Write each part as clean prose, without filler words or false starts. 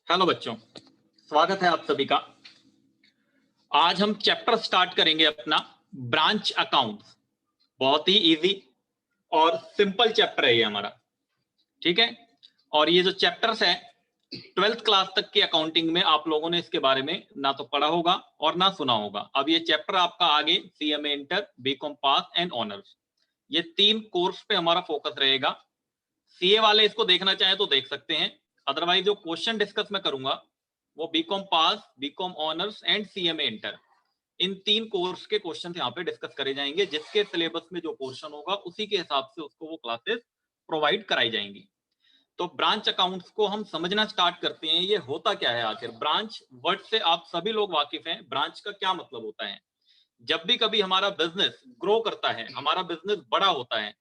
Hello बच्चों, स्वागत है आप सभी का। आज हम चैप्टर स्टार्ट करेंगे अपना ब्रांच अकाउंट्स। बहुत ही इजी और सिंपल चैप्टर है ये हमारा, ठीक है। और ये जो चैप्टर्स है 12th क्लास तक की अकाउंटिंग में आप लोगों ने इसके बारे में ना तो पढ़ा होगा और ना सुना होगा। अब ये चैप्टर आपका आगे CMA inter, BCom pass and honours, ये 3 कोर्स पे हमारा फोकस रहेगा। सीए वाले इसको देखना चाहे तो देख सकते हैं, अदरवाइज जो क्वेश्चन डिस्कस मैं करूंगा वो BCom pass, BCom honours and CMA inter, in 3 course के क्वेश्चन यहाँ पे डिस्कस करे जाएंगे। जिसके सिलेबस में जो पोर्शन होगा उसी के हिसाब से उसको वो क्लासेस प्रोवाइड कराई जाएंगी। तो ब्रांच अकाउंट्स को हम समझना स्टार्ट करते हैं। ये होता क्या है आखिर? ब्रांच वर्ड से आप सभी लोग वाकिफ हैं। ब्रांच का क्या मतलब होता है? जब भी कभी हमारा बिजनेस ग्रो करता है, हमारा बिजनेस बड़ा होता है,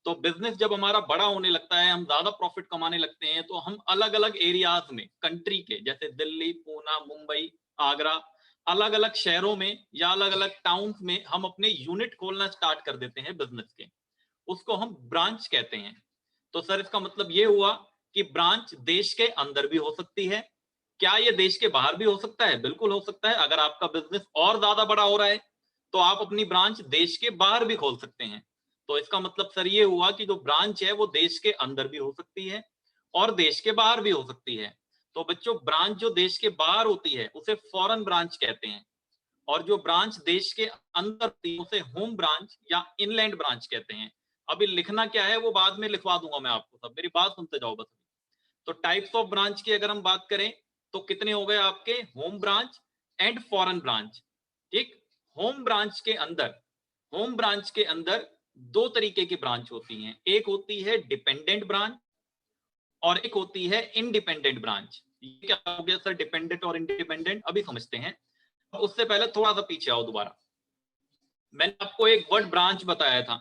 तो बिजनेस जब हमारा बड़ा होने लगता है, हम ज्यादा प्रॉफिट कमाने लगते हैं, तो हम अलग अलग एरियाज में कंट्री के, जैसे दिल्ली, पूना, मुंबई, आगरा, अलग अलग शहरों में या अलग अलग टाउन्स में हम अपने यूनिट खोलना स्टार्ट कर देते हैं बिजनेस के। उसको हम ब्रांच कहते हैं। तो सर इसका मतलब ये हुआ कि ब्रांच देश के अंदर भी हो सकती है। क्या ये देश के बाहर भी हो सकता है? बिल्कुल हो सकता है। अगर आपका बिजनेस और ज्यादा बड़ा हो रहा है तो आप अपनी ब्रांच देश के बाहर भी खोल सकते हैं। तो इसका मतलब सर ये हुआ कि जो ब्रांच है वो देश के अंदर भी हो सकती है और देश के बाहर भी हो सकती है। तो बच्चों, ब्रांच जो देश के बाहर होती है उसे फॉरेन ब्रांच कहते हैं, और जो ब्रांच देश के अंदर होती है उसे होम ब्रांच या इनलैंड ब्रांच कहते हैं। अभी लिखना क्या है वो बाद में लिखवा दूंगा मैं आपको, सब मेरी बात सुनते जाओ बस। तो टाइप्स ऑफ ब्रांच की अगर हम बात करें तो कितने हो गए आपके? Home branch and foreign branch. ठीक। होम ब्रांच के अंदर, होम ब्रांच के अंदर दो तरीके की ब्रांच होती हैं। एक होती है डिपेंडेंट ब्रांच और एक होती है इंडिपेंडेंट ब्रांच। ये क्या हो गया सर, डिपेंडेंट और इंडिपेंडेंट? अभी समझते हैं। उससे पहले थोड़ा सा पीछे आओ दोबारा। मैंने आपको एक वर्ड ब्रांच बताया था।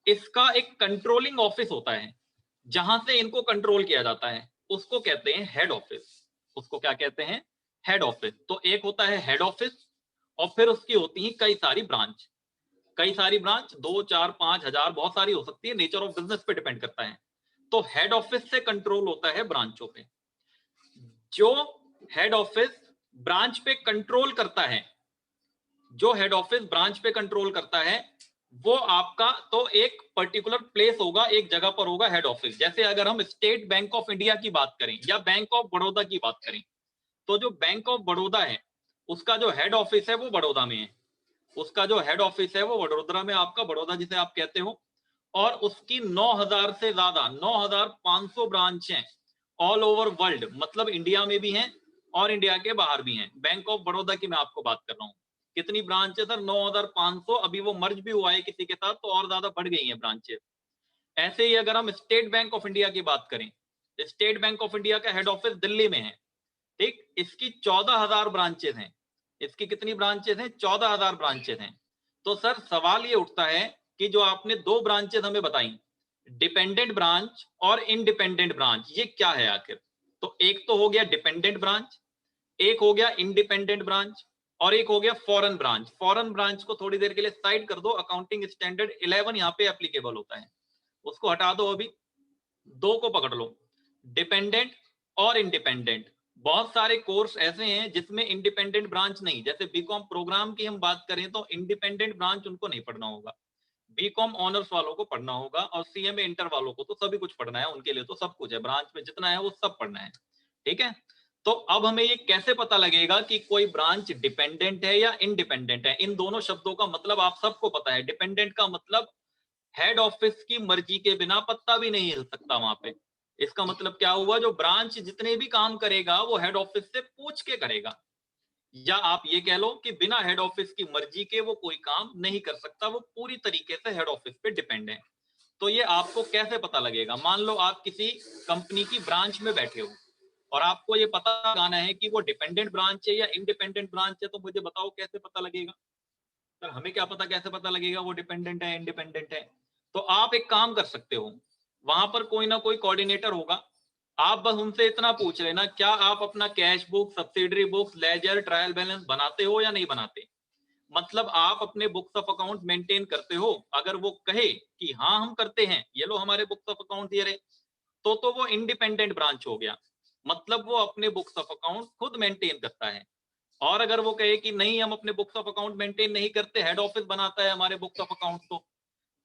इसका एक कंट्रोलिंग ऑफिस होता है जहां से इनको कंट्रोल किया जाता है, उसको कहते हैं हेड ऑफिस। उसको क्या कहते हैं? Head office. तो एक होता है हेड ऑफिस और फिर उसकी होती है कई सारी ब्रांच। कई सारी ब्रांच 2, 4, 5 हजार, बहुत सारी हो सकती है, नेचर ऑफ बिजनेस पे डिपेंड करता है। तो हेड ऑफिस से कंट्रोल होता है ब्रांचों पे। जो हेड ऑफिस ब्रांच पे कंट्रोल करता है, जो हेड ऑफिस ब्रांच पे कंट्रोल करता है, वो आपका तो एक पर्टिकुलर प्लेस होगा, एक जगह पर होगा हेड ऑफिस। जैसे अगर हम स्टेट बैंक ऑफ इंडिया की बात करें या बैंक ऑफ बड़ौदा की बात करें, तो जो बैंक ऑफ बड़ौदा है उसका जो हेड ऑफिस है वो बड़ौदा में है। उसका जो हेड ऑफिस है वो वडोदरा में, आपका बड़ौदा जिसे आप कहते हो। और उसकी 9000 से ज्यादा, 9500 ब्रांच हैं ऑल ओवर वर्ल्ड, मतलब इंडिया में भी हैं और इंडिया के बाहर भी हैं। बैंक ऑफ बड़ौदा की मैं आपको बात कर रहा हूँ। कितनी ब्रांच है सर? 9500। अभी वो मर्ज भी हुआ है किसी के साथ तो और ज्यादा बढ़ गई है ब्रांचेस। ऐसे ही अगर हम स्टेट बैंक ऑफ इंडिया की बात करें, स्टेट बैंक ऑफ इंडिया का हेड ऑफिस दिल्ली में है। ठीक। इसकी 14,000 ब्रांचेस हैं। इसकी कितनी ब्रांचेस हैं? 14,000 ब्रांचेस हैं। तो सर सवाल ये उठता है कि जो आपने दो ब्रांचेस हमें बताई, डिपेंडेंट ब्रांच और इंडिपेंडेंट ब्रांच, ये क्या है आखिर? तो एक तो हो गया डिपेंडेंट ब्रांच, एक हो गया इंडिपेंडेंट ब्रांच, और एक हो गया फॉरेन ब्रांच। फॉरेन ब्रांच को थोड़ी देर के लिए साइड कर दो, अकाउंटिंग स्टैंडर्ड 11 यहाँ पे एप्लीकेबल होता है, उसको हटा दो। अभी दो को पकड़ लो, डिपेंडेंट और इंडिपेंडेंट। बहुत सारे कोर्स ऐसे हैं जिसमें इंडिपेंडेंट ब्रांच नहीं, जैसे बीकॉम प्रोग्राम की हम बात करें तो इंडिपेंडेंट ब्रांच उनको नहीं पढ़ना होगा। बीकॉम ऑनर्स वालों को पढ़ना होगा और सीएमए इंटर वालों को तो सभी कुछ पढ़ना है, उनके लिए तो सब कुछ है, ब्रांच में जितना है वो सब पढ़ना है। ठीक है। तो अब हमें ये कैसे पता लगेगा कि कोई ब्रांच डिपेंडेंट है या इंडिपेंडेंट है? इन दोनों शब्दों का मतलब आप सबको पता है। डिपेंडेंट का मतलब हेड ऑफिस की मर्जी के बिना पत्ता भी नहीं हिल सकता वहां पे। इसका मतलब क्या हुआ? जो ब्रांच जितने भी काम करेगा वो हेड ऑफिस से पूछ के करेगा, या आप ये कह लो कि बिना हेड ऑफिस की मर्जी के वो कोई काम नहीं कर सकता, वो पूरी तरीके से हेड ऑफिस पे डिपेंड है। तो ये आपको कैसे पता लगेगा? मान लो आप किसी कंपनी की ब्रांच में बैठे हो और आपको ये पता लगाना है कि वो डिपेंडेंट ब्रांच है या इंडिपेंडेंट ब्रांच है, तो मुझे बताओ कैसे पता लगेगा? सर हमें क्या पता कैसे पता लगेगा वो डिपेंडेंट है इंडिपेंडेंट है? तो आप एक काम कर सकते हो, वहां पर कोई ना कोई कोऑर्डिनेटर होगा, आप बस उनसे इतना पूछ लेना, क्या आप अपना cash book, subsidiary books, ledger, trial balance बनाते हो या नहीं बनाते? मतलब आप अपने बुक्स ऑफ अकाउंट मेंटेन करते हो? अगर वो कहे कि हाँ हम करते हैं, ये लो हमारे बुक्स ऑफ अकाउंट ये रहे, तो वो इंडिपेंडेंट ब्रांच हो गया। मतलब वो अपने बुक्स ऑफ अकाउंट खुद मेंटेन करता है। और अगर वो कहे कि नहीं हम अपने बुक्स ऑफ अकाउंट मेंटेन नहीं करते, हेड ऑफिस बनाता है हमारे बुक्स ऑफ अकाउंट को,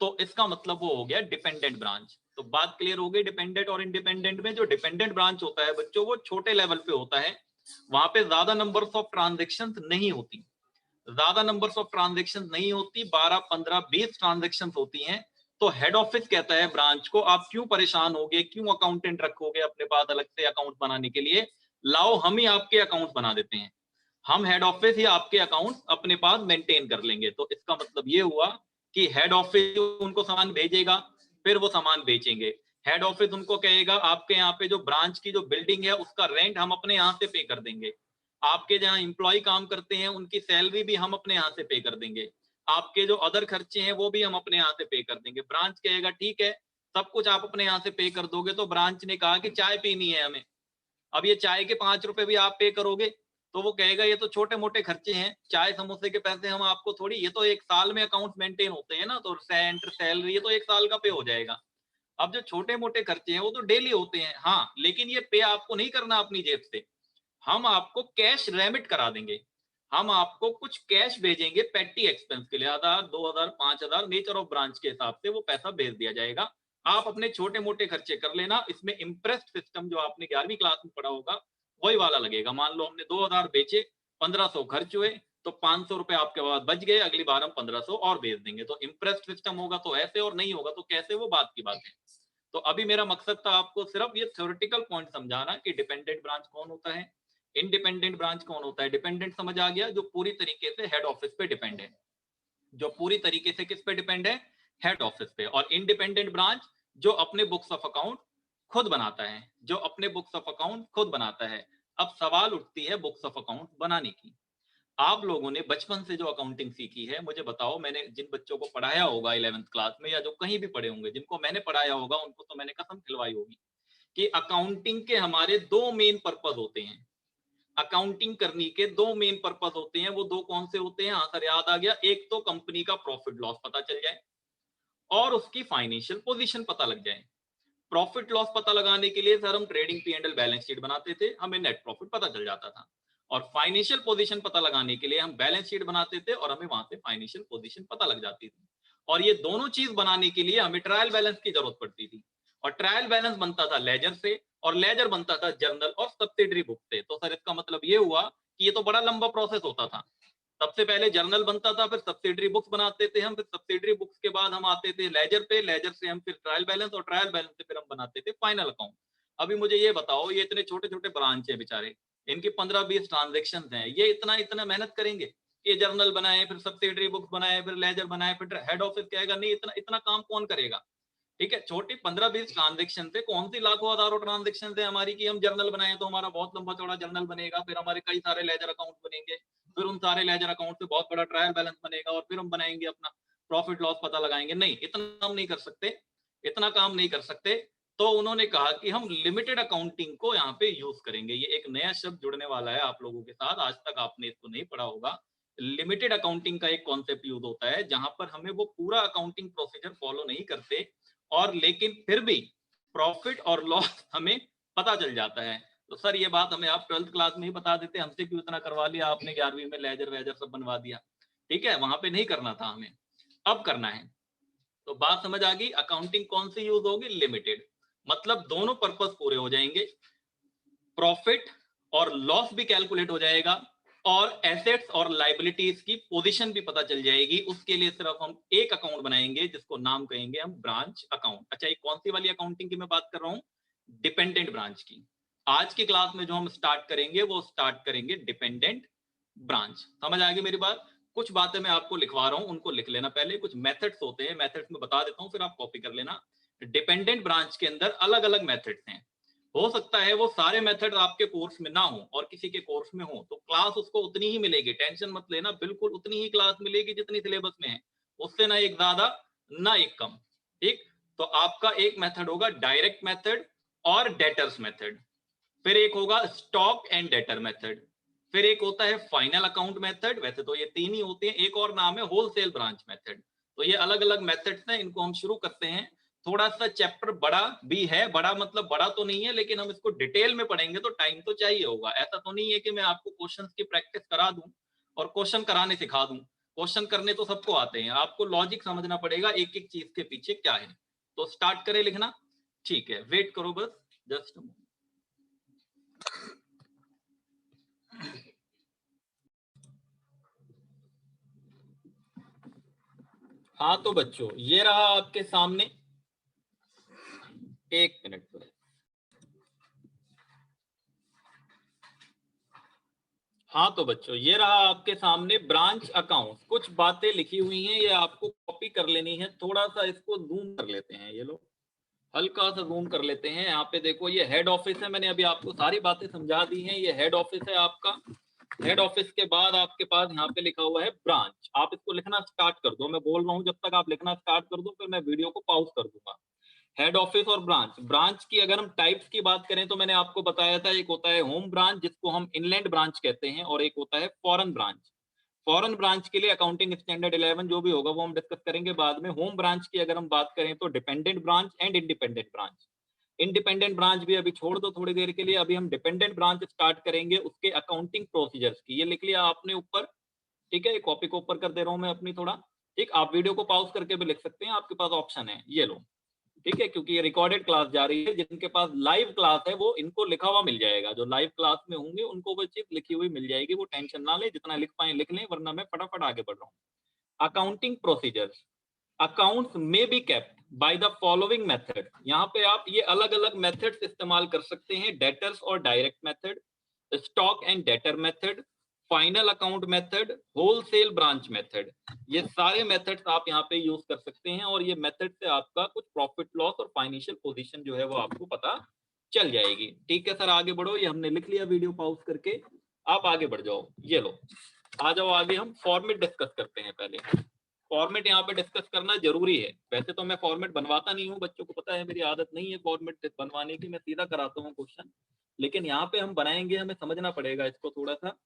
तो इसका मतलब वो हो गया डिपेंडेंट ब्रांच। तो बात क्लियर हो गई डिपेंडेंट और इंडिपेंडेंट में। जो डिपेंडेंट ब्रांच होता है बच्चों, वो छोटे लेवल पे होता है, वहां पे ज्यादा नंबर्स ऑफ ट्रांजेक्शन नहीं होती, ज्यादा नंबर्स ऑफ ट्रांजेक्शन नहीं होती, 12 15 20 ट्रांजेक्शन होती हैं। तो हेड ऑफिस कहता है ब्रांच को, आप क्यों परेशान होगे, क्यों अकाउंटेंट रखोगे अपने पास अलग से अकाउंट बनाने के लिए, लाओ हम ही आपके अकाउंट बना देते हैं, हम हेड ऑफिस ही आपके अकाउंट अपने पास मेंटेन कर लेंगे। तो इसका मतलब ये हुआ कि हेड ऑफिस उनको सामान भेजेगा, फिर वो सामान बेचेंगे। हेड ऑफिस उनको कहेगा आपके यहाँ पे जो ब्रांच की जो बिल्डिंग है उसका रेंट हम अपने यहाँ से पे कर देंगे, आपके जहाँ एम्प्लॉय काम करते हैं उनकी सैलरी भी हम अपने यहाँ से पे कर देंगे, आपके जो अदर खर्चे हैं वो भी हम अपने यहाँ से पे कर देंगे। ब्रांच कहेगा ठीक है, सब कुछ आप अपने यहाँ से पे कर दोगे। तो ब्रांच ने कहा कि चाय पीनी है हमें, अब ये चाय के 5 रुपए भी आप पे करोगे, तो वो कहेगा ये तो छोटे मोटे खर्चे हैं, चाय समोसे के पैसे हम आपको थोड़ी, ये तो एक साल में अकाउंट मेंटेन होते हैं ना, तो रेंट सैलरी ये तो एक साल का पे हो जाएगा। अब जो छोटे मोटे खर्चे हैं वो तो डेली होते हैं, हाँ, लेकिन ये पे आपको नहीं करना अपनी जेब से, हम आपको कैश रेमिट करा देंगे, हम आपको कुछ कैश भेजेंगे पेटी एक्सपेंस के लिए, 1000 2000 5000 नेचर ऑफ ब्रांच के हिसाब से वो पैसा भेज दिया जाएगा। आप अपने छोटे मोटे खर्चे कर लेना। इसमें इम्प्रेस्ड सिस्टम जो आपने 11वीं क्लास में पढ़ा होगा वही वाला लगेगा। मान लो हमने 2000 बेचे, 1500 खर्च हुए, तो 500 रुपए आपके पास बच गए, अगली बार हम 1500 और भेज देंगे। तो इम्प्रेस्ड सिस्टम होगा तो ऐसे, और नहीं होगा तो कैसे, वो बात की बात है। तो अभी मेरा मकसद था आपको सिर्फ ये थ्योरेटिकल पॉइंट समझाना कि डिपेंडेंट ब्रांच कौन होता है, इंडिपेंडेंट ब्रांच कौन होता है। डिपेंडेंट समझ आ गया, जो पूरी तरीके से हेड ऑफिस पे डिपेंड है, जो पूरी तरीके से किस पे डिपेंड है, हेड ऑफिस पे। और इंडिपेंडेंट ब्रांच जो अपने बुक्स ऑफ अकाउंट खुद बनाता है, जो अपने बुक्स ऑफ अकाउंट खुद बनाता है। अब सवाल उठती है बुक्स ऑफ अकाउंट बनाने की। आप लोगों ने बचपन से जो अकाउंटिंग सीखी है, मुझे बताओ, मैंने जिन बच्चों को पढ़ाया होगा 11वीं क्लास में, या जो कहीं भी पढ़े होंगे, जिनको मैंने पढ़ाया होगा उनको तो मैंने कसम खिलवाई होगी कि अकाउंटिंग के हमारे दो मेन पर्पस होते हैं। अकाउंटिंग करने के दो मेन पर्पस होते हैं। वो दो कौन से होते हैं? हाँ सर, याद आ गया। एक तो कंपनी का प्रॉफिट लॉस पता चल जाए और उसकी फाइनेंशियल पोजीशन पता लग जाए। प्रॉफिट लॉस पता लगाने के लिए सर हम trading P and L balance sheet बनाते थे, हमें नेट प्रॉफिट पता चल जाता था। और फाइनेंशियल पोजीशन पता लगाने के लिए हम बैलेंस शीट बनाते थे और हमें वहां से फाइनेंशियल पोजीशन पता लग जाती थी। और ये दोनों चीज बनाने के लिए हमें ट्रायल बैलेंस की जरूरत पड़ती थी। और ट्रायल बैलेंस बनता था लेजर से, और लेजर बनता था जर्नल और सब्सिडरी बुक से। तो सर इसका मतलब ये हुआ कि ये तो बड़ा लंबा प्रोसेस होता था। सबसे पहले जर्नल बनता था, फिर सब्सिडरी बुक्स बनाते थे हम, फिर सब्सिडरी बुक्स के बाद हम आते थे लेजर पे, लेजर से हम फिर ट्रायल बैलेंस, और ट्रायल बैलेंस से फिर हम बनाते थे फाइनल अकाउंट। अभी मुझे ये बताओ, ये इतने छोटे छोटे ब्रांच है बेचारे, इनकी 15-20 ट्रांजेक्शन हैं, ये इतना इतना मेहनत करेंगे? ये जर्नल बनाए, फिर सब्सिडरी बुक्स बनाए, फिर लेजर बनाए, फिर हेड ऑफिस कहेगा नहीं, इतना इतना काम कौन करेगा? ठीक है, छोटी 15-20 ट्रांजेक्शन थे, कौन सी लाखों हजारों ट्रांजेक्शन थे हमारी कि हम जर्नल बनाए तो हमारा बहुत लंबा चौड़ा जर्नल बनेगा, फिर हमारे कई सारे लेजर अकाउंट बनेंगे, फिर उन सारे लेजर अकाउंट से बहुत बड़ा ट्रायल बैलेंस बनेगा, और फिर हम बनाएंगे अपना प्रॉफिट लॉस पता लगाएंगे। नहीं, इतना हम नहीं कर सकते, इतना काम नहीं कर सकते। तो उन्होंने कहा कि हम लिमिटेड अकाउंटिंग को यहाँ पे यूज करेंगे। ये एक नया शब्द जुड़ने वाला है आप लोगों के साथ, आज तक आपने इसको नहीं पढ़ा होगा। लिमिटेड अकाउंटिंग का एक कॉन्सेप्ट यूज होता है जहां पर हमें वो पूरा अकाउंटिंग प्रोसीजर फॉलो नहीं करते, और लेकिन फिर भी प्रॉफिट और लॉस हमें पता चल जाता है। तो सर ये बात हमें आप 12th क्लास में ही बता देते, हमसे क्यों इतना करवा लिया आपने, 11वीं में लेजर वेजर सब बनवा दिया। ठीक है, वहां पे नहीं करना था हमें, अब करना है। तो बात समझ आ गई, अकाउंटिंग कौन सी यूज होगी? लिमिटेड। मतलब दोनों पर्पस पूरे हो जाएंगे, प्रॉफिट और लॉस भी कैलकुलेट हो जाएगा, और एसेट्स और लाइबिलिटीज की पोजीशन भी पता चल जाएगी। उसके लिए सिर्फ हम एक अकाउंट बनाएंगे जिसको नाम कहेंगे हम ब्रांच अकाउंट। अच्छा, ये कौन सी वाली अकाउंटिंग की मैं बात कर रहा हूं? डिपेंडेंट ब्रांच की। आज की क्लास में जो हम स्टार्ट करेंगे वो स्टार्ट करेंगे डिपेंडेंट ब्रांच। समझ आ गई मेरी बात? कुछ बातें मैं आपको लिखवा रहा हूं, उनको लिख लेना पहले। कुछ मेथड्स होते हैं, मेथड्स में बता देता हूं, फिर आप कॉपी कर लेना। डिपेंडेंट ब्रांच के अंदर अलग अलग मेथड्स हैं। हो सकता है वो सारे मेथड आपके कोर्स में ना हो और किसी के कोर्स में हो, तो क्लास उसको उतनी ही मिलेगी, टेंशन मत लेना, बिल्कुल उतनी ही क्लास मिलेगी जितनी सिलेबस में है, उससे ना एक ज्यादा ना एक कम। ठीक, तो आपका एक मेथड होगा डायरेक्ट मेथड और डेटर्स मेथड, फिर एक होगा स्टॉक एंड डेटर मेथड, फिर एक होता है फाइनल अकाउंट मेथड। वैसे तो ये तीन ही होते हैं, एक और नाम है होलसेल ब्रांच मेथड। तो ये अलग अलग मेथड्स हैं, इनको हम शुरू करते हैं। थोड़ा सा चैप्टर बड़ा भी है, बड़ा मतलब बड़ा तो नहीं है, लेकिन हम इसको डिटेल में पढ़ेंगे तो टाइम तो चाहिए होगा। ऐसा तो नहीं है कि मैं आपको क्वेश्चंस की प्रैक्टिस करा दूं और क्वेश्चन कराने सिखा दूं। क्वेश्चन करने तो सबको आते हैं, आपको लॉजिक समझना पड़ेगा एक एक चीज के पीछे क्या है। तो स्टार्ट करें लिखना। ठीक है, वेट करो बस जस्ट। हाँ तो बच्चों, ये रहा आपके सामने, एक मिनट पर। हाँ तो बच्चों, ये रहा आपके सामने ब्रांच अकाउंट। कुछ बातें लिखी हुई हैं, ये आपको कॉपी कर लेनी है। थोड़ा सा इसको जूम कर लेते हैं, ये लो हल्का सा जूम कर लेते हैं। यहाँ पे देखो, ये हेड ऑफिस है। मैंने अभी आपको सारी बातें समझा दी हैं। ये हेड ऑफिस है आपका। हेड ऑफिस के बाद आपके पास यहाँ पे लिखा हुआ है ब्रांच। आप इसको लिखना स्टार्ट कर दो, मैं बोल रहा हूँ जब तक आप लिखना स्टार्ट कर दो, फिर मैं वीडियो को पॉज कर दूंगा। हेड ऑफिस और ब्रांच। ब्रांच की अगर हम टाइप्स की बात करें तो मैंने आपको बताया था, एक होता है होम ब्रांच जिसको हम इनलैंड ब्रांच कहते हैं, और एक होता है फॉरेन ब्रांच। फॉरेन ब्रांच के लिए अकाउंटिंग स्टैंडर्ड 11 जो भी होगा वो हम डिस्कस करेंगे बाद में। होम ब्रांच की अगर हम बात करें तो dependent branch and independent branch. Independent branch भी अभी छोड़ दो थोड़ी देर के लिए, अभी हम डिपेंडेंट ब्रांच स्टार्ट करेंगे, उसके अकाउंटिंग प्रोसीजर्स की। ये लिख लिया आपने ऊपर, ठीक है। कॉपी को ऊपर कर दे रहा हूं मैं अपनी थोड़ा, ठीक। आप वीडियो को पॉज करके भी लिख सकते हैं, आपके पास ऑप्शन है, ये लो, ठीक है। क्योंकि ये रिकॉर्डेड क्लास जा रही है, जिनके पास लाइव क्लास है वो इनको लिखा हुआ मिल जाएगा। जो लाइव क्लास में होंगे उनको वो चीज लिखी हुई मिल जाएगी, वो टेंशन ना ले, जितना लिख पाए लिख लें, वरना मैं फटाफट आगे बढ़ रहा हूँ। Accounting procedures. अकाउंट्स में be kept by the following method. यहाँ पे आप ये अलग अलग मेथड्स इस्तेमाल कर सकते हैं। डेटर्स और direct method, stock and debtor method, final account method, wholesale branch method. ये सारे मेथड्स आप यहाँ पे यूज कर सकते हैं, और ये मेथड से आपका कुछ प्रॉफिट लॉस और फाइनेंशियल पोजीशन जो है वो आपको पता चल जाएगी। ठीक है सर, आगे बढ़ो। ये हमने लिख लिया वीडियो पॉज करके, आप आगे बढ़ जाओ। ये लो, आ जाओ आगे। हम फॉर्मेट डिस्कस करते हैं पहले। फॉर्मेट यहाँ पे डिस्कस करना जरूरी है। वैसे तो मैं फॉर्मेट बनवाता नहीं हूँ, बच्चों को पता है मेरी आदत नहीं है फॉर्मेट बनवाने की, मैं सीधा कराता हूँ क्वेश्चन। लेकिन यहाँ पे हम बनाएंगे, हमें समझना पड़ेगा इसको थोड़ा सा,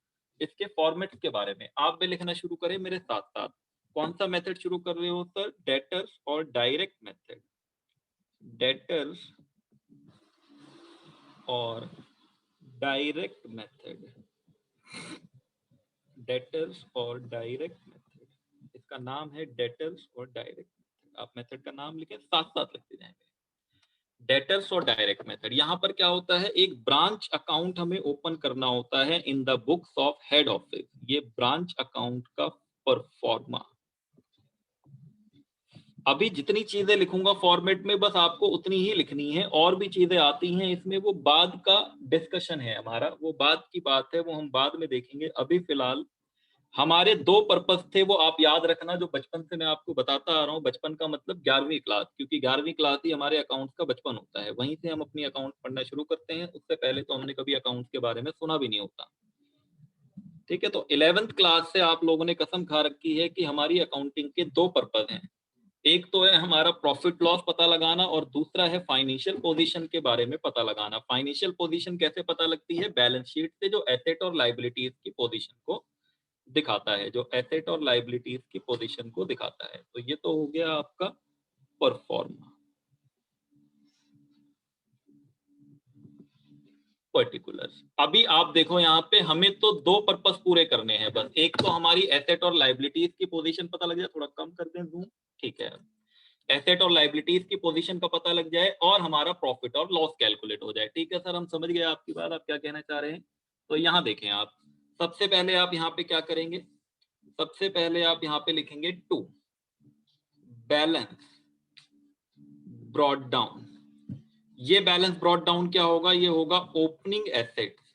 इसके फॉर्मेट के बारे में। आप भी लिखना शुरू करें मेरे साथ साथ। कौन सा मेथड शुरू कर रहे हो सर? डेटर्स और डायरेक्ट मेथड। डेटर्स और डायरेक्ट मेथड। डेटर्स और डायरेक्ट मेथड, इसका नाम है डेटर्स और डायरेक्ट मेथड। आप मेथड का नाम लिखें, साथ साथ लिखते जाएंगे। डेटर्स और डायरेक्ट मेथड। यहाँ पर क्या होता है, एक ब्रांच अकाउंट हमें ओपन करना होता है in the books of head office. ये ब्रांच अकाउंट का परफॉर्मा। अभी जितनी चीजें लिखूंगा फॉर्मेट में, बस आपको उतनी ही लिखनी है। और भी चीजें आती हैं इसमें, वो बाद का डिस्कशन है हमारा, वो बाद की बात है, वो हम बाद में देखेंगे। अभी फिलहाल हमारे दो पर्पस थे, वो आप याद रखना, जो बचपन से मैं आपको बताता आ रहा हूँ। बचपन का मतलब 11वीं क्लास, क्योंकि 11वीं क्लास ही हमारे अकाउंट्स का बचपन होता है, वहीं से हम अपनी अकाउंट पढ़ना शुरू करते हैं। उससे पहले तो हमने कभी अकाउंट्स के बारे में सुना भी नहीं होता, ठीक है। तो 11th क्लास से आप लोगों ने कसम खा रखी है कि हमारी अकाउंटिंग के दो पर्पस हैं। एक तो है हमारा प्रॉफिट लॉस पता लगाना, और दूसरा है फाइनेंशियल पोजीशन के बारे में पता लगाना। फाइनेंशियल पोजीशन कैसे पता लगती है? बैलेंस शीट से, जो एसेट और लायबिलिटीज की पोजीशन को दिखाता है, जो एसेट और लायबिलिटीज की पोजीशन को दिखाता है। तो ये तो हो गया आपका परफॉर्मा, पर्टिकुलर्स। अभी आप देखो यहाँ पे, हमें तो दो पर्पस पूरे करने हैं बस। एक तो हमारी एसेट और लायबिलिटीज की पोजीशन पता लग जाए, थोड़ा कम कर दें जूम, ठीक है। एसेट और लायबिलिटीज की पोजीशन का पता लग जाए, और हमारा प्रॉफिट और लॉस कैलकुलेट हो जाए। ठीक है सर, हम समझ गए आपकी बात, आप क्या कहना चाह रहे हैं। तो यहाँ देखें आप, सबसे पहले आप यहाँ पे क्या करेंगे? सबसे पहले आप यहाँ पे लिखेंगे टू बैलेंस ब्रॉट डाउन। ये बैलेंस ब्रॉट डाउन क्या होगा? ये होगा ओपनिंग एसेट्स।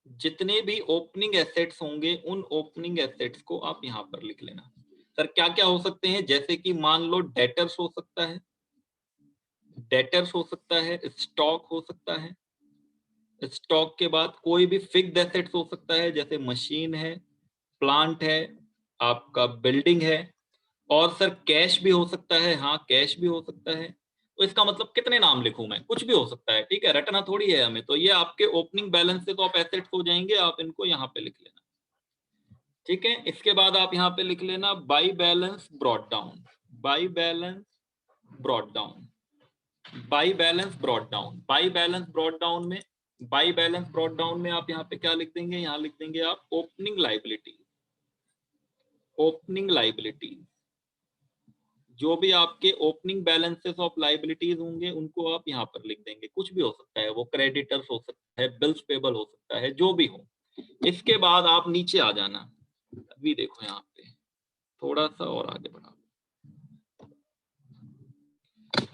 जितने भी ओपनिंग एसेट्स होंगे, उन ओपनिंग एसेट्स को आप यहाँ पर लिख लेना। सर क्या क्या हो सकते हैं? जैसे कि मान लो डेटर्स हो सकता है, डेटर्स हो सकता है, स्टॉक हो सकता है, स्टॉक के बाद कोई भी फिक्स्ड एसेट्स हो सकता है, जैसे मशीन है, प्लांट है, आपका बिल्डिंग है, और सर कैश भी हो सकता है। हाँ, कैश भी हो सकता है। तो इसका मतलब कितने नाम लिखूं मैं? कुछ भी हो सकता है, ठीक है, रटना थोड़ी है हमें। तो ये आपके ओपनिंग बैलेंस से तो आप एसेट्स हो जाएंगे, आप इनको यहाँ पे लिख लेना, ठीक है। इसके बाद आप यहाँ पे लिख लेना by balance brought down, by balance brought down. By balance brought down, by balance brought down में, बाई बैलेंस ब्रॉट डाउन में आप यहाँ पे क्या लिख देंगे, यहाँ लिख देंगे आप ओपनिंग लाइबिलिटी, ओपनिंग लाइबिलिटी। जो भी आपके ओपनिंग बैलेंसेस ऑफ लाइबिलिटीज होंगे उनको आप यहाँ पर लिख देंगे। कुछ भी हो सकता है, वो क्रेडिटर्स हो सकता है, बिल्स पेबल हो सकता है, जो भी हो। इसके बाद आप नीचे आ जाना। अभी देखो यहाँ पे थोड़ा सा और आगे बढ़ा,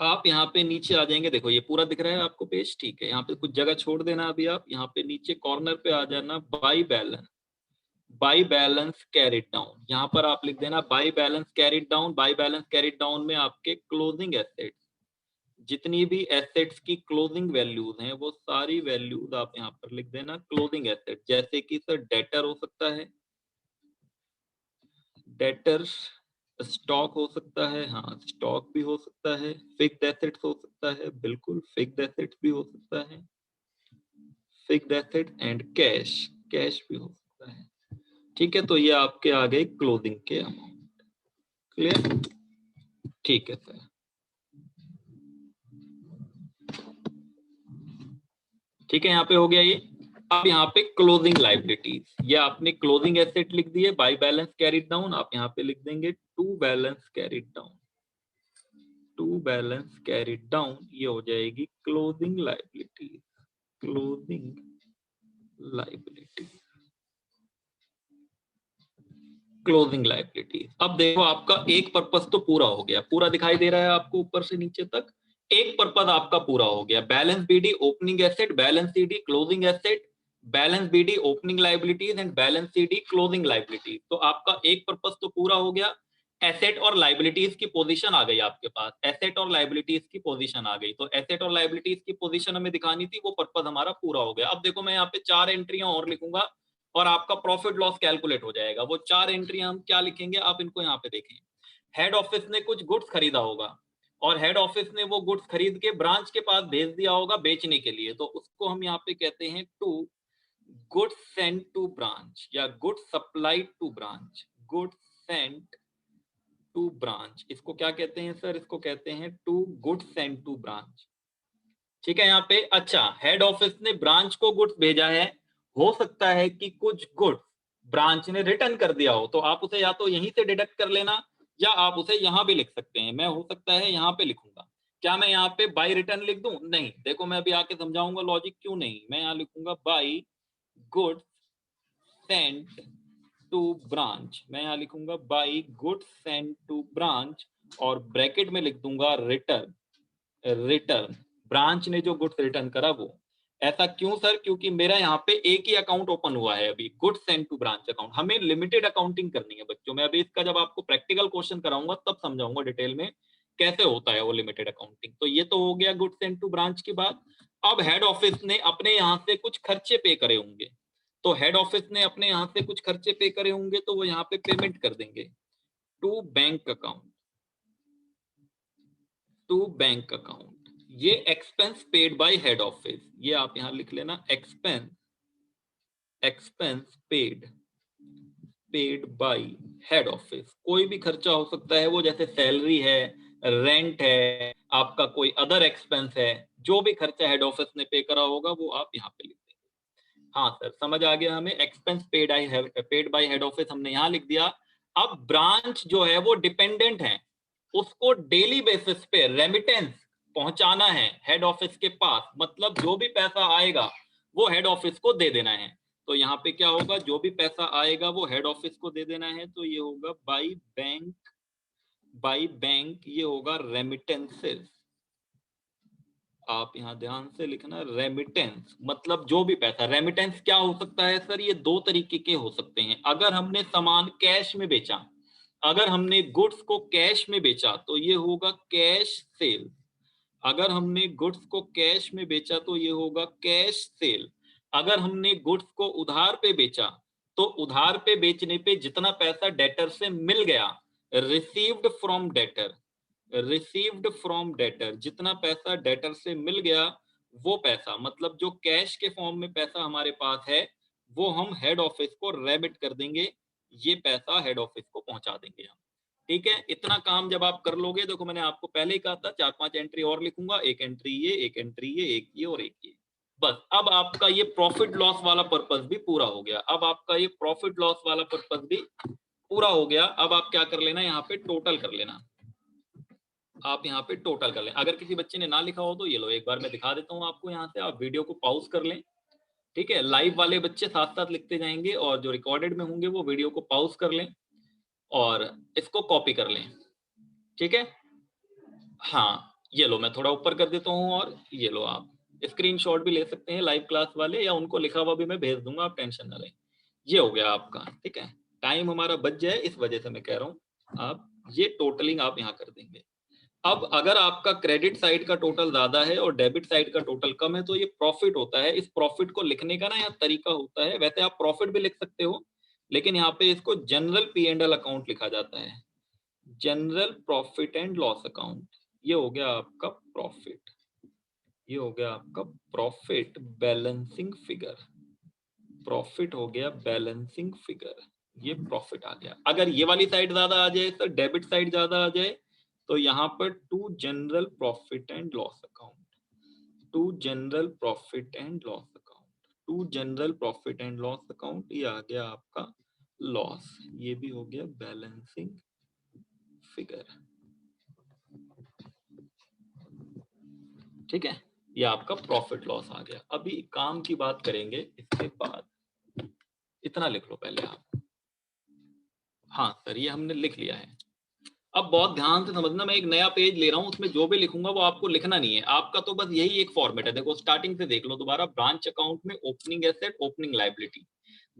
आप यहाँ पे नीचे आ जाएंगे। देखो ये पूरा दिख रहा है आपको पेज, ठीक है। यहाँ पे कुछ जगह छोड़ देना। अभी आप यहाँ पे नीचे कॉर्नर पे आ जाना, by balance, by balance carried down. यहाँ पर आप लिख देना by balance carried down. By balance carried down में आपके क्लोजिंग एसेट्स, जितनी भी एसेट्स की क्लोजिंग वैल्यूज हैं वो सारी वैल्यूज आप यहाँ पर लिख देना क्लोजिंग एसेट। जैसे कि सर डेटर हो सकता है, डेटर, स्टॉक हो सकता है, हाँ स्टॉक भी हो सकता है, फिक्स्ड एसेट्स हो सकता है, बिल्कुल फिक्स्ड एसेट्स भी हो सकता है, fixed asset and cash, cash भी हो सकता है, ठीक है। तो ये आपके आ गए क्लोजिंग के अमाउंट। क्लियर, ठीक है सर। ठीक है, यहाँ पे हो गया ये। अब यहाँ पे क्लोजिंग लाइबिलिटीज, ये आपने क्लोजिंग एसेट लिख दिए बाय बैलेंस कैरिड डाउन। आप यहाँ पे लिख देंगे to balance carried down, to balance carried down, ये हो जाएगी closing liabilities, closing liability, closing liability. अब देखो आपका एक पर्पस तो पूरा हो गया, पूरा दिखाई दे रहा है आपको ऊपर से नीचे तक। एक पर्पस आपका पूरा हो गया, balance BD opening asset, balance CD closing asset, balance BD opening liabilities and balance CD closing liabilities. तो आपका एक पर्पस तो पूरा हो गया। एसेट और लाइबिलिटीज की पोजीशन आ गई आपके पास, एसेट और लाइबिलिटीज की पोजीशन आ गई। तो एसेट और लाइबिलिटीज की पोजीशन हमें दिखानी थी, वो पर्पस हमारा पूरा हो गया। अब देखो मैं यहाँ पे 4 एंट्रियां और लिखूंगा और आपका प्रॉफिट लॉस कैलकुलेट हो जाएगा। वो 4 एंट्री हम क्या लिखेंगे, आप इनको यहाँ पे देखें। हेड ऑफिस ने कुछ गुड्स खरीदा होगा और हेड ऑफिस ने वो गुड्स खरीद के ब्रांच के पास भेज दिया होगा बेचने के लिए, तो उसको हम यहाँ पे कहते हैं to goods sent to branch या goods supplied to branch, goods sent to branch. इसको क्या कहते हैं सर, इसको कहते हैं to goods sent to branch. ठीक है यहाँ पे। अच्छा, हेड ऑफिस ने ब्रांच को गुड्स भेजा है, हो सकता है कि कुछ गुड्स ब्रांच ने रिटर्न कर दिया हो, तो आप उसे या तो यहीं से डिडक्ट कर लेना या आप उसे यहां भी लिख सकते हैं। मैं हो सकता है यहां पे लिखूंगा। क्या मैं यहाँ पे बाई रिटर्न लिख दूं? नहीं, देखो मैं अभी आके समझाऊंगा लॉजिक क्यों नहीं। मैं यहाँ लिखूंगा by goods sent to branch, मैं यहाँ लिखूंगा by goods sent to branch और ब्रैकेट में लिख दूंगा रिटर्न, रिटर्न ब्रांच ने जो गुड्स रिटर्न करा वो। ऐसा क्यों सर? क्योंकि मेरा यहाँ पे एक ही अकाउंट ओपन हुआ है अभी, goods sent to branch account. हमें लिमिटेड अकाउंटिंग करनी है बच्चों। मैं अभी इसका जब आपको प्रैक्टिकल क्वेश्चन कराऊंगा तब समझाऊंगा डिटेल में कैसे होता है वो लिमिटेड अकाउंटिंग। तो ये तो हो गया गुड्स सेंट टू ब्रांच की बात। अब हेड ऑफिस ने अपने यहाँ से कुछ खर्चे पे करे होंगे, तो हेड ऑफिस ने अपने यहाँ से कुछ खर्चे पे करे होंगे तो वो यहाँ पे पेमेंट कर देंगे to bank account, to bank account. ये expense paid by head office, ये आप यहां लिख लेना expense, expense paid, paid by head office. कोई भी खर्चा हो सकता है वो, जैसे सैलरी है, रेंट है, आपका कोई अदर एक्सपेंस है, जो भी खर्चा हेड ऑफिस ने पे करा होगा वो आप यहाँ पे लिख देंगे। हाँ सर समझ आ गया हमें। Expense paid by head office हमने यहाँ लिख दिया। अब ब्रांच जो है वो डिपेंडेंट है, उसको डेली बेसिस पे रेमिटेंस पहुंचाना है हेड ऑफिस के पास। मतलब जो भी पैसा आएगा वो हेड ऑफिस को दे देना है। तो यहाँ पे क्या होगा, जो भी पैसा आएगा वो हेड ऑफिस को दे देना है। तो ये होगा बाई बैंक, बाई बैंक ये होगा रेमिटेंसेस। आप यहाँ ध्यान से लिखना, रेमिटेंस मतलब जो भी पैसा। रेमिटेंस क्या हो सकता है सर? ये दो तरीके के हो सकते हैं। अगर हमने सामान कैश में बेचा, अगर हमने गुड्स को कैश में बेचा तो ये होगा कैश सेल। अगर हमने गुड्स को कैश में बेचा तो ये होगा कैश सेल। अगर हमने गुड्स को उधार पे बेचा तो उधार पे बेचने पे जितना पैसा डेटर से मिल गया, received from debtor, received from debtor, जितना पैसा डेटर से मिल गया वो पैसा, मतलब जो कैश के फॉर्म में पैसा हमारे पास है वो हम हेड ऑफिस को रेमिट कर देंगे। ये पैसा हेड ऑफिस को पहुंचा देंगे हम। ठीक है, इतना काम जब आप कर लोगे, देखो मैंने आपको पहले ही कहा था 4-5 एंट्री और लिखूंगा, एक एंट्री ये, एक एंट्री ये, एक ये और एक ये, बस। अब आपका ये प्रॉफिट लॉस वाला पर्पस भी पूरा हो गया। अब आपका ये प्रॉफिट लॉस वाला पर्पस भी पूरा हो गया। अब आप क्या कर लेना, यहाँ पे टोटल कर लेना। आप यहाँ पे टोटल कर लें। अगर किसी बच्चे ने ना लिखा हो तो ये लो, एक बार मैं दिखा देता हूँ आपको। यहाँ से आप वीडियो को पॉज कर लें, ठीक है। लाइव वाले बच्चे साथ साथ लिखते जाएंगे और जो रिकॉर्डेड में होंगे वो वीडियो को पॉज कर लें और इसको कॉपी कर लें, ठीक है। हाँ, ये लो, मैं थोड़ा ऊपर कर देता हूँ और ये लो, आप स्क्रीनशॉट भी ले सकते हैं लाइव क्लास वाले, या उनको लिखा हुआ भी मैं भेज दूंगा, आप टेंशन ना लें। ये हो गया आपका, ठीक है। टाइम हमारा बच जाए इस वजह से मैं कह रहा हूँ, आप ये टोटलिंग आप यहाँ कर देंगे। अब अगर आपका क्रेडिट साइड का टोटल ज्यादा है और डेबिट साइड का टोटल कम है तो ये प्रॉफिट होता है। इस प्रॉफिट को लिखने का ना यहाँ तरीका होता है, वैसे आप प्रॉफिट भी लिख सकते हो, लेकिन यहाँ पे इसको जनरल P&L अकाउंट लिखा जाता है, general profit and loss account. ये हो गया आपका प्रॉफिट, ये हो गया आपका प्रॉफिट बैलेंसिंग फिगर, प्रॉफिट हो गया बैलेंसिंग फिगर, ये प्रॉफिट आ गया। अगर ये वाली साइड ज्यादा आ जाए, तो डेबिट साइड ज्यादा आ जाए, तो यहाँ पर to general profit and loss account, to general profit and loss account, to general profit and loss account, ये आ गया आपका लॉस। ये भी हो गया बैलेंसिंग फिगर, ठीक है। ये आपका प्रॉफिट लॉस आ गया। अभी काम की बात करेंगे इसके बाद, इतना लिख लो पहले आप। हाँ सर, ये हमने लिख लिया है। अब बहुत ध्यान से समझना, मैं एक नया पेज ले रहा हूँ, उसमें जो भी लिखूंगा वो आपको लिखना नहीं है। आपका तो बस यही एक फॉर्मेट है। देखो स्टार्टिंग से देख लो दोबारा। ब्रांच अकाउंट में opening asset, opening liability,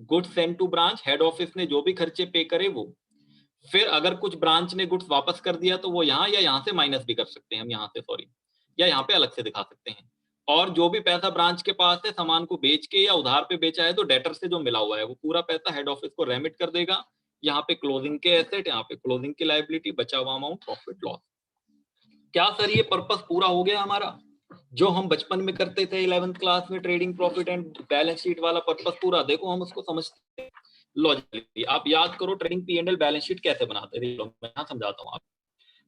goods send to branch, head office ने जो भी खर्चे पे करे वो। फिर अगर कुछ ब्रांच ने गुड्स वापस कर दिया तो वो यहाँ या यहाँ से माइनस भी कर सकते हैं हम, यहाँ से सॉरी, या यहाँ पे अलग से दिखा सकते हैं। और जो भी पैसा ब्रांच के पास है सामान को बेच के या उधार पे बेचा है, तो डेटर से जो मिला हुआ है वो पूरा पैसा हेड ऑफिस को रेमिट कर देगा। यहाँ पे क्लोजिंग के एसेट, यहाँ पे क्लोजिंग की लायबिलिटी, बचा हुआ अमाउंट प्रॉफिट लॉस। क्या सर ये पर्पस पूरा हो गया हमारा, जो हम बचपन में करते थे 11th क्लास में, trading profit and balance sheet वाला पर्पस पूरा? देखो हम उसको समझते हैं लॉजिकली। आप याद करो ट्रेडिंग P&L बैलेंस शीट कैसे बनाते थे, मैं यहाँ समझाता हूँ।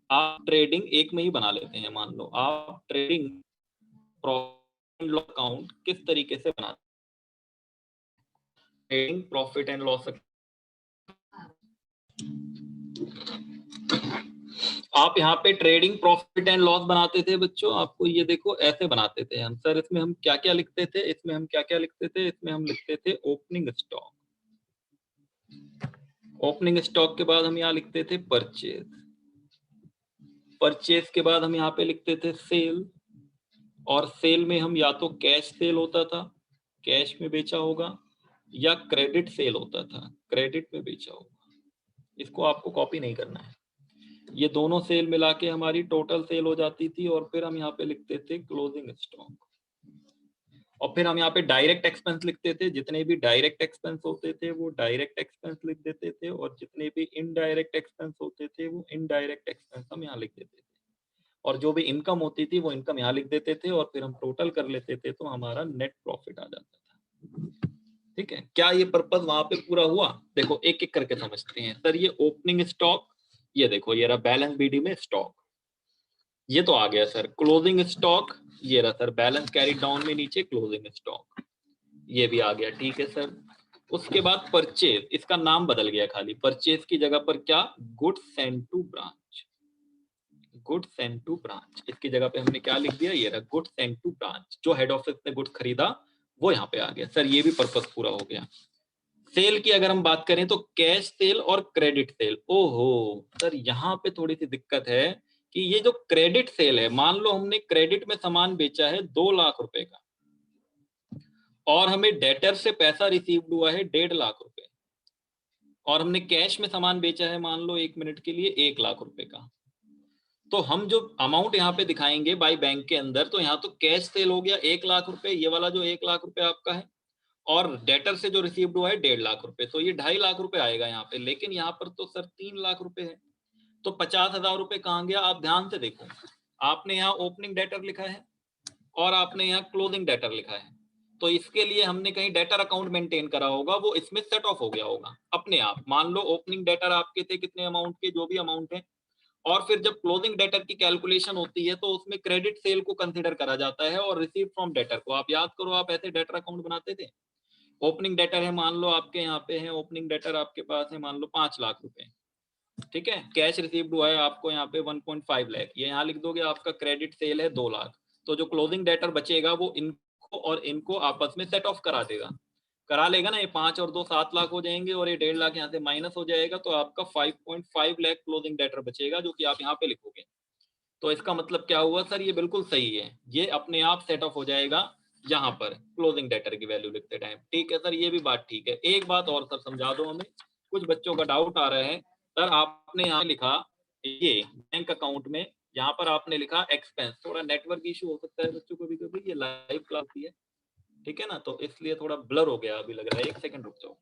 आप ट्रेडिंग एक में ही बना लेते हैं। मान लो आप trading profit and loss account किस तरीके से बनाते हैं, ट्रेडिंग प्रॉफिट एंड लॉस, आप यहाँ पे ट्रेडिंग प्रॉफिट एंड लॉस बनाते थे बच्चों। आपको ये देखो ऐसे बनाते थे हम। सर इसमें हम क्या क्या लिखते थे, इसमें हम क्या क्या लिखते थे, इसमें हम लिखते थे ओपनिंग स्टॉक, ओपनिंग स्टॉक के बाद हम यहाँ लिखते थे परचेज, परचेज के बाद हम यहाँ पे लिखते थे सेल, और सेल में हम या तो कैश सेल होता था, कैश में बेचा होगा, या क्रेडिट सेल होता था, क्रेडिट में बेचा होगा। इसको आपको कॉपी नहीं करना है। ये दोनों सेल मिला के हमारी टोटल सेल हो जाती थी, और फिर हम यहाँ पे लिखते थे क्लोजिंग स्टॉक, और फिर हम यहाँ पे डायरेक्ट एक्सपेंस लिखते थे। जितने भी डायरेक्ट एक्सपेंस होते थे वो डायरेक्ट एक्सपेंस लिख देते थे, और जितने भी इनडायरेक्ट एक्सपेंस होते थे वो इनडायरेक्ट एक्सपेंस हम यहाँ लिख देते थे, और जो भी इनकम होती थी वो इनकम यहाँ लिख देते थे, और फिर हम टोटल कर लेते थे तो हमारा नेट प्रॉफिट आ जाता था। ठीक है, क्या ये पर्पस वहां पे पूरा हुआ? देखो एक एक करके समझते हैं। सर ये ओपनिंग स्टॉक, ये देखो ये रहा बैलेंस BD में स्टॉक, ये तो आ गया सर। क्लोजिंग स्टॉक, ये रहा सर बैलेंस कैरी डाउन में नीचे क्लोजिंग स्टॉक, ये भी आ गया। ठीक है सर। उसके बाद परचेज, इसका नाम बदल गया खाली, परचेज की जगह पर क्या, goods send to branch, goods send to branch. इसकी जगह पे हमने क्या लिख दिया, ये रहा गुड्स सेंड टू ब्रांच। जो हेड ऑफिस ने गुड्स खरीदा वो यहाँ पे आ गया। सर ये भी पर्पस पूरा हो गया। सेल की अगर हम बात करें तो कैश सेल और क्रेडिट सेल। ओहो सर, यहाँ पे थोड़ी सी दिक्कत है कि ये जो क्रेडिट सेल है, मान लो हमने क्रेडिट में सामान बेचा है 2 लाख रुपए का, और हमें डेटर से पैसा रिसीव्ड हुआ है 1.5 लाख रुपए, और हमने कैश में सामान बेचा है मान लो 1 मिनट के लिए 1 लाख रुपए का। तो हम जो अमाउंट यहाँ पे दिखाएंगे बाय बैंक के अंदर, तो यहाँ तो कैश सेल हो गया 1 लाख रुपए, ये वाला जो 1 लाख रुपए आपका है, और डेटर से जो रिसीव्ड हुआ है 1.5 लाख रुपए, तो ये 2.5 लाख रुपए आएगा यहाँ पे। लेकिन यहाँ पर तो सर 3 लाख रुपए है, तो 50,000 रुपए कहाँ गया? आप ध्यान से देखो, आपने यहाँ ओपनिंग डेटर लिखा है और आपने यहाँ क्लोजिंग डेटर लिखा है, तो इसके लिए हमने कहीं डेटर अकाउंट मेंटेन करा होगा, वो इसमें सेट ऑफ हो गया होगा अपने आप। मान लो ओपनिंग डेटर आपके थे कितने अमाउंट के, जो भी अमाउंट है, और फिर जब क्लोजिंग डेटर की कैलकुलेशन होती है तो उसमें क्रेडिट सेल को कंसीडर करा जाता है और रिसीव फ्रॉम डेटर को। आप याद करो, आप ऐसे डेटर अकाउंट बनाते थे। ओपनिंग डेटर है, मान लो आपके यहाँ पे है ओपनिंग डेटर, आपके पास है मान लो 5 लाख रुपए, ठीक है। कैश रिसीव्ड हुआ है आपको यहाँ पे 1.5 लाख, ये यहाँ लिख दोगे। आपका क्रेडिट सेल है 2 लाख, तो जो क्लोजिंग डेटर बचेगा वो इनको और इनको आपस में सेट ऑफ करा देगा, करा लेगा ना। ये 5 और 2 7 लाख हो जाएंगे और ये 1.5 लाख यहाँ से माइनस हो जाएगा, तो आपका 5.5 लाख क्लोजिंग डेटर बचेगा, जो कि आप यहाँ पे लिखोगे। तो इसका मतलब क्या हुआ सर, ये बिल्कुल सही है, ये अपने आप सेट ऑफ हो जाएगा यहाँ पर क्लोजिंग डेटर की वैल्यू लिखते टाइम। ठीक है सर, ये भी बात ठीक है। एक बात और सर समझा दो हमें, कुछ बच्चों का डाउट आ रहा है। सर आपने यहाँ लिखा ये बैंक अकाउंट में, यहाँ पर आपने लिखा एक्सपेंस। थोड़ा नेटवर्क इशू हो सकता है बच्चों को, भी कभी ये लाइव क्लास है, ठीक है ना, तो इसलिए थोड़ा ब्लर हो गया अभी लग रहा है। एक सेकंड रुक जाओ।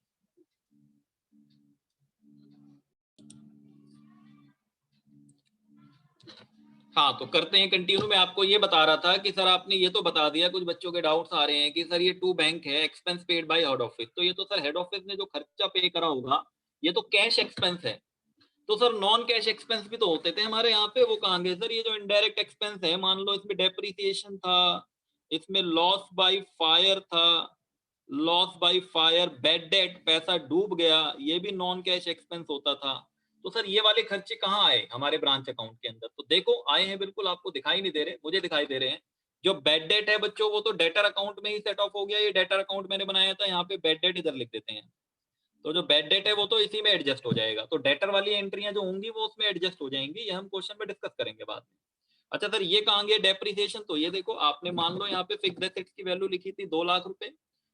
हाँ तो करते हैं कंटिन्यू। मैं आपको ये बता रहा था कि सर आपने ये तो बता दिया, कुछ बच्चों के डाउट्स आ रहे हैं कि सर ये टू बैंक है, expense paid by head office, तो ये तो सर हेड ऑफिस ने जो खर्चा पे करा होगा ये तो कैश एक्सपेंस है। तो सर नॉन कैश एक्सपेंस भी तो होते थे हमारे यहाँ पे, वो कहाँ गए सर? ये जो इनडायरेक्ट एक्सपेंस है, मान लो इसमें डेप्रिसिएशन था, इसमें लॉस बाय फायर था, loss by fire, bad debt, पैसा डूब गया, ये भी नॉन कैश एक्सपेंस होता था। तो सर ये वाले खर्चे कहाँ आए हमारे ब्रांच अकाउंट के अंदर? तो देखो आए हैं, बिल्कुल आपको दिखाई नहीं दे रहे, मुझे दिखाई दे रहे हैं। जो बैड डेट है बच्चों, वो तो डेटर अकाउंट में ही सेट ऑफ हो गया। ये डेटर अकाउंट मैंने बनाया था, यहाँ पे बैड डेट इधर लिख देते हैं। तो जो बैड डेट है वो तो इसी में एडजस्ट हो जाएगा, तो डेटर वाली एंट्रियां जो होंगी वो उसमें एडजस्ट हो जाएंगी। ये हम क्वेश्चन में डिस्कस करेंगे बाद में। अच्छा सर ये कहाँ गया डेप्रिसिएशन? तो ये देखो, आपने मान लो यहाँ पे फिक्स्ड एसेट्स की वैल्यू लिखी थी 2 लाख रुपए,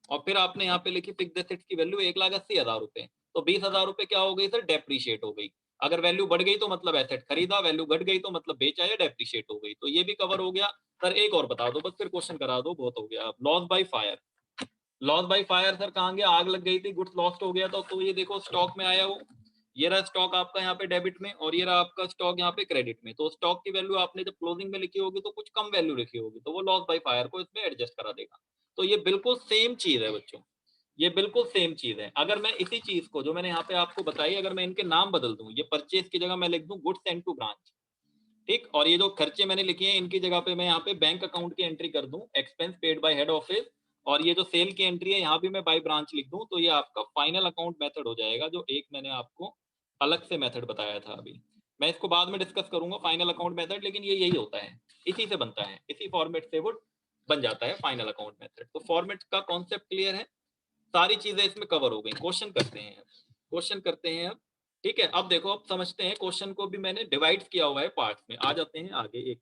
और फिर आपने यहाँ पे लिखी फिक्स्ड एसेट्स की वैल्यू 1,80,000 रुपए, तो 20,000 रुपए क्या हो गई सर? डेप्रिशिएट हो गई। अगर वैल्यू बढ़ गई तो मतलब एसेट खरीदा, वैल्यू घट गई तो मतलब बेचा या डेप्रिशिएट हो गई। तो ये भी कवर हो गया। सर एक और बता दो बस, फिर क्वेश्चन करा दो, बहुत हो गया। Loss by fire, loss by fire sir कहाँ गया? आग लग गई थी, गुड्स लॉस्ट हो गया था, तो ये देखो स्टॉक में आया वो, ये रहा स्टॉक आपका यहाँ पे डेबिट में, और ये रहा आपका स्टॉक यहाँ पे क्रेडिट में। तो स्टॉक की वैल्यू आपने जब क्लोजिंग में लिखी होगी तो कुछ कम वैल्यू लिखी होगी, तो वो लॉस बाय फायर को इसमें एडजस्ट करा देगा। तो ये बिल्कुल सेम चीज है बच्चों, ये बिल्कुल सेम चीज है। अगर मैं इसी चीज को जो मैंने यहाँ पे आपको बताई, अगर मैं इनके नाम बदल दूं, ये परचेज की जगह मैं लिख दूं गुड्स सेंट टू ब्रांच, ठीक, और ये जो खर्चे मैंने लिखे हैं इनकी जगह पे मैं यहाँ पे बैंक अकाउंट की एंट्री कर दूं, expense paid by head office, और ये जो सेल की एंट्री है यहाँ भी मैं बाय ब्रांच लिख दूं, तो ये आपका फाइनल अकाउंट मेथड हो जाएगा, जो एक मैंने आपको अलग से मेथड बताया था अभी। मैं इसको बाद में डिस्कस करूंगा फाइनल अकाउंट मेथड, लेकिन ये यही होता है, इसी से बनता है, इसी फॉर्मेट से वो बन जाता है फाइनल अकाउंट मेथड। तो फॉर्मेट का कॉन्सेप्ट क्लियर है, सारी चीजें इसमें कवर हो गई। क्वेश्चन करते हैं, क्वेश्चन करते हैं अब। ठीक है, अब देखो, अब समझते हैं क्वेश्चन को भी मैंने डिवाइड किया हुआ है पार्ट्स में। आ जाते हैं आगे एक।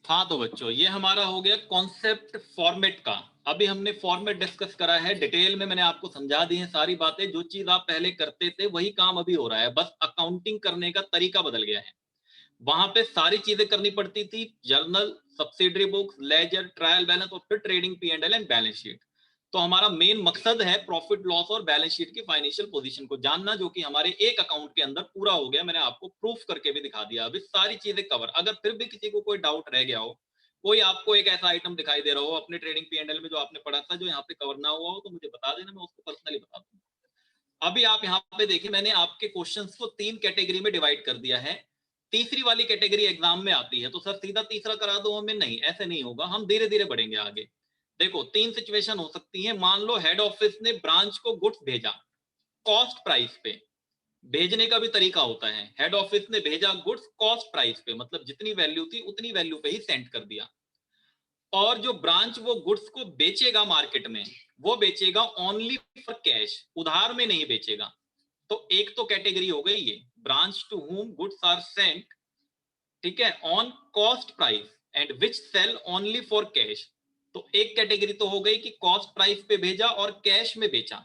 हाँ तो बच्चों ये हमारा हो गया कॉन्सेप्ट फॉर्मेट का। अभी हमने फॉर्मेट डिस्कस करा है डिटेल में, मैंने आपको समझा दी है सारी बातें। जो चीज आप पहले करते थे वही काम अभी हो रहा है, बस अकाउंटिंग करने का तरीका बदल गया है। वहां पे सारी चीजें करनी पड़ती थी, journal, subsidiary books, ledger, trial balance, और फिर trading P and L and balance sheet. तो हमारा मेन मकसद है प्रॉफिट लॉस और बैलेंस शीट की फाइनेंशियल पोजीशन को जानना, जो कि हमारे एक अकाउंट के अंदर पूरा हो गया। मैंने आपको प्रूफ करके भी दिखा दिया अभी सारी चीजें कवर। अगर फिर भी किसी को कोई डाउट रह गया हो, कोई आपको एक ऐसा आइटम दिखाई दे रहा हो अपने ट्रेडिंग पी एंड एल में जो आपने पढ़ा था, जो यहाँ पे कवर ना हुआ हो, तो मुझे बता देना, मैं उसको पर्सनली बता दूंगा। अभी आप यहाँ पे देखिए, मैंने आपके क्वेश्चंस को 3 कैटेगरी में डिवाइड कर दिया है। तीसरी वाली कैटेगरी एग्जाम में आती है, तो सर सीधा तीसरा करा दो हमें, नहीं ऐसे नहीं होगा, हम धीरे धीरे बढ़ेंगे आगे। देखो 3 सिचुएशन हो सकती है। मान लो हेड ऑफिस ने ब्रांच को गुड्स भेजा कॉस्ट प्राइस पे, भेजने का भी तरीका होता है। हेड ऑफिस ने भेजा गुड्स कॉस्ट प्राइस पे, मतलब जितनी वैल्यू थी उतनी वैल्यू पे ही सेंड कर दिया। और जो ब्रांच वो गुड्स को बेचेगा मार्केट में, वो बेचेगा ओनली फॉर कैश, उधार में नहीं बेचेगा। तो एक तो कैटेगरी हो गई ये, branch to whom goods are sent, ठीक है, on cost price and which sale only for cash. तो एक कैटेगरी तो हो गई कि कॉस्ट प्राइस पे भेजा और कैश में बेचा।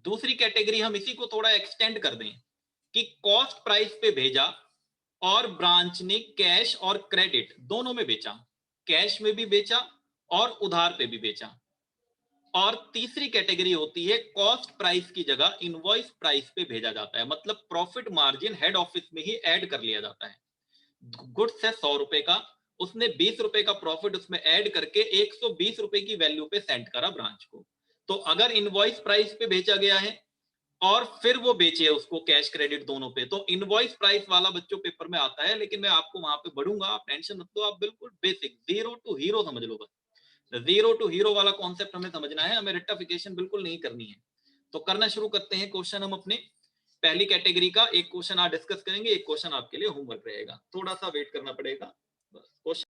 दूसरी कैटेगरी हम इसी को थोड़ा एक्सटेंड कर दें कि कॉस्ट प्राइस पे भेजा और ब्रांच ने कैश और क्रेडिट दोनों में बेचा, कैश में भी बेचा और उधार पे भी बेचा। और तीसरी कैटेगरी होती है कॉस्ट प्राइस की जगह इनवॉइस प्राइस पे भेजा जाता है, मतलब प्रॉफिट मार्जिन हेड ऑफिस में ही ऐड कर लिया जाता है। गुड्स है 100 रुपए का, उसने 20 रुपए का प्रॉफिट उसमें ऐड करके 120 रुपए की वैल्यू पे सेंड करा ब्रांच को। तो अगर इनवॉइस प्राइस पे बेचा गया है और फिर वो बेचे उसको कैश क्रेडिट दोनों पे, तो इनवॉइस प्राइस वाला बच्चों पेपर में आता है, लेकिन मैं आपको वहां पे बढ़ूंगा, आप टेंशन मत लो, आप बिल्कुल बेसिक जीरो टू हीरो समझ लो बस। जीरो टू हीरो वाला कॉन्सेप्ट हमें समझना है, हमें रेक्टिफिकेशन बिल्कुल नहीं करनी है। तो करना शुरू करते हैं क्वेश्चन हम अपने पहली कैटेगरी का। एक क्वेश्चन आज डिस्कस करेंगे, एक क्वेश्चन आपके लिए होमवर्क रहेगा, थोड़ा सा वेट करना पड़ेगा बस। क्वेश्चन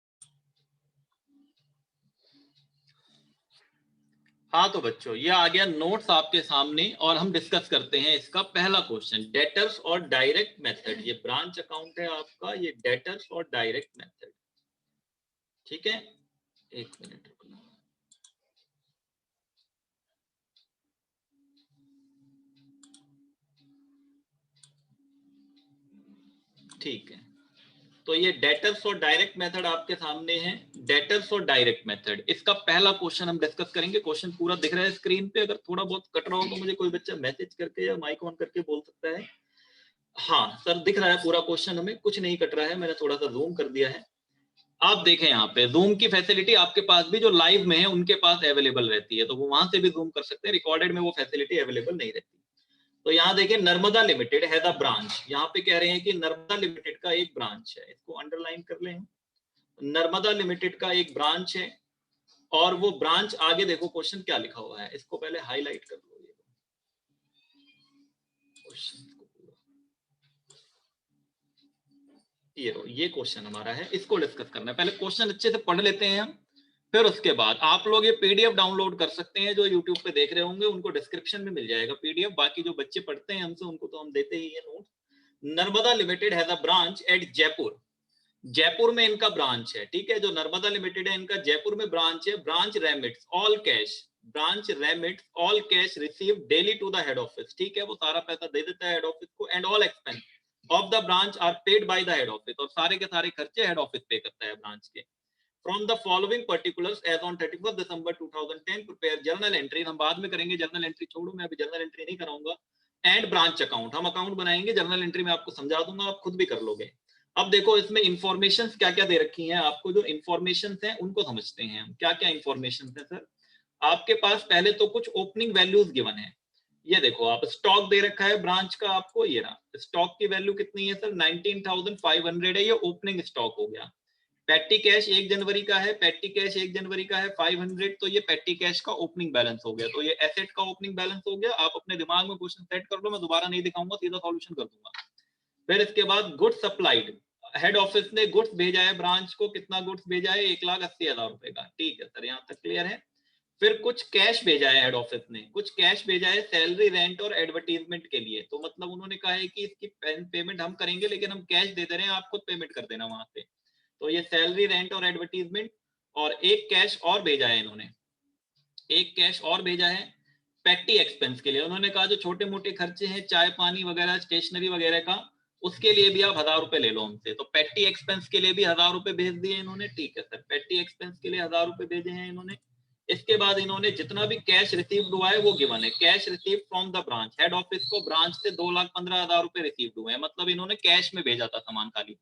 हाँ तो बच्चों ये आ गया नोट्स आपके सामने और हम डिस्कस करते हैं इसका पहला क्वेश्चन, डेटर्स और डायरेक्ट मेथड। ये ब्रांच अकाउंट है आपका, ये डेटर्स और डायरेक्ट मेथड, ठीक है। एक मिनट रुकना, ठीक है। तो ये डेटर्स और डायरेक्ट मेथड आपके सामने है। डेटर्स और डायरेक्ट मेथड, इसका पहला क्वेश्चन हम डिस्कस करेंगे। क्वेश्चन पूरा दिख रहा है स्क्रीन पे, अगर थोड़ा बहुत कट रहा हो तो मुझे कोई बच्चा मैसेज करके या माइक ऑन करके बोल सकता है। हाँ सर दिख रहा है पूरा क्वेश्चन, हमें कुछ नहीं कट रहा है, मैंने थोड़ा सा जूम कर दिया है। आप देखें यहाँ पे जूम की फैसिलिटी आपके पास भी जो लाइव में है उनके पास अवेलेबल रहती है, तो वो वहां से भी जूम कर सकते हैं, रिकॉर्डेड में वो फैसिलिटी अवेलेबल नहीं रहती। तो यहाँ देखिए नर्मदा लिमिटेड है द ब्रांच, यहाँ पे कह रहे हैं कि नर्मदा लिमिटेड का एक ब्रांच है, इसको अंडरलाइन कर लें। नर्मदा लिमिटेड का एक ब्रांच है और वो ब्रांच, आगे देखो क्वेश्चन क्या लिखा हुआ है, इसको पहले हाईलाइट कर लो। ये क्वेश्चन हमारा है, इसको डिस्कस करना है। पहले क्वेश्चन अच्छे से पढ़ लेते हैं हम, फिर उसके बाद आप लोग ये पीडीएफ डाउनलोड कर सकते हैं, जो यूट्यूब पे देख रहे होंगे उनको डिस्क्रिप्शन में मिल जाएगा पीडीएफ, बाकी जो बच्चे पढ़ते हैं हमसे उनको तो हम देते ही है note. Narmada limited has a branch at Jaipur, Jaipur में इनका ब्रांच है, ठीक है। जो नर्मदा लिमिटेड है इनका जयपुर में ब्रांच है। Branch remits all cash, branch remits all cash receive daily to the head office, ठीक है, वो सारा पैसा दे देता है हेड ऑफिस को। And all expense of the branch are paid by the head office, और सारे के सारे खर्चे हेड ऑफिस पे करता है ब्रांच के। From the following particulars as on 31 दिसंबर 2010 प्रिपेयर जर्नल एंट्री, हम बाद में करेंगे जर्नल एंट्री, छोड़ो मैं अभी जर्नल एंट्री नहीं कराऊंगा। एंड ब्रांच अकाउंट, हम अकाउंट बनाएंगे, जर्नल एंट्री में आपको समझा दूंगा, आप खुद भी कर लोगे। अब देखो इसमें इंफॉर्मेशन क्या क्या दे रखी हैं आपको, जो इंफॉर्मेशन है उनको समझते हैं हम, क्या क्या इंफॉर्मेशन है सर। आपके पास पहले तो कुछ ओपनिंग वैल्यूज गिवन है, ये देखो आप, स्टॉक दे रखा है ब्रांच का आपको, ये रहा स्टॉक की वैल्यू कितनी है सर, 19,500 है, ये ओपनिंग स्टॉक हो गया। पेटी कैश 1 जनवरी का है, पेटी कैश 1 जनवरी का है 500, तो ये पेटी कैश का ओपनिंग बैलेंस हो गया, तो ये एसेट का ओपनिंग बैलेंस हो गया। आप अपने दिमाग में क्वेश्चन सेट कर लो, मैं दोबारा नहीं दिखाऊंगा, सीधा सॉल्यूशन कर दूंगा। फिर इसके बाद गुड्स सप्लाइड, हेड ऑफिस ने गुड्स भेजा है ब्रांच को, कितना गुड्स भेजा है, 1,80,000 रुपए का, ठीक है सर, यहाँ तक क्लियर है। फिर कुछ कैश भेजा है हेड ऑफिस ने, कुछ कैश भेजा है सैलरी रेंट और एडवर्टीजमेंट के लिए, तो मतलब उन्होंने कहा है कि इसकी पेमेंट हम करेंगे लेकिन हम कैश दे दे रहे हैं, आप खुद पेमेंट कर देना वहां पे। तो ये सैलरी रेंट और एडवर्टीजमेंट, और एक कैश और भेजा है इन्होंने, एक कैश और भेजा है पेटी एक्सपेंस के लिए। उन्होंने कहा जो छोटे मोटे खर्चे हैं चाय पानी वगैरह स्टेशनरी वगैरह का, उसके लिए भी आप 1,000 रुपए ले लो हमसे, तो पेटी एक्सपेंस के लिए भी 1,000 रुपए भेज दिए इन्होंने, ठीक है सर, पेटी एक्सपेंस के लिए 1,000 रुपए भेजे हैं इन्होंने। इसके बाद इन्होंने जितना भी कैश रिसीव हुआ है वो गिवन है, cash receive from the branch, head office को ब्रांच से 2,15,000 रुपए रिसीव हुए हैं, मतलब इन्होंने कैश में भेजा था सामान खाली।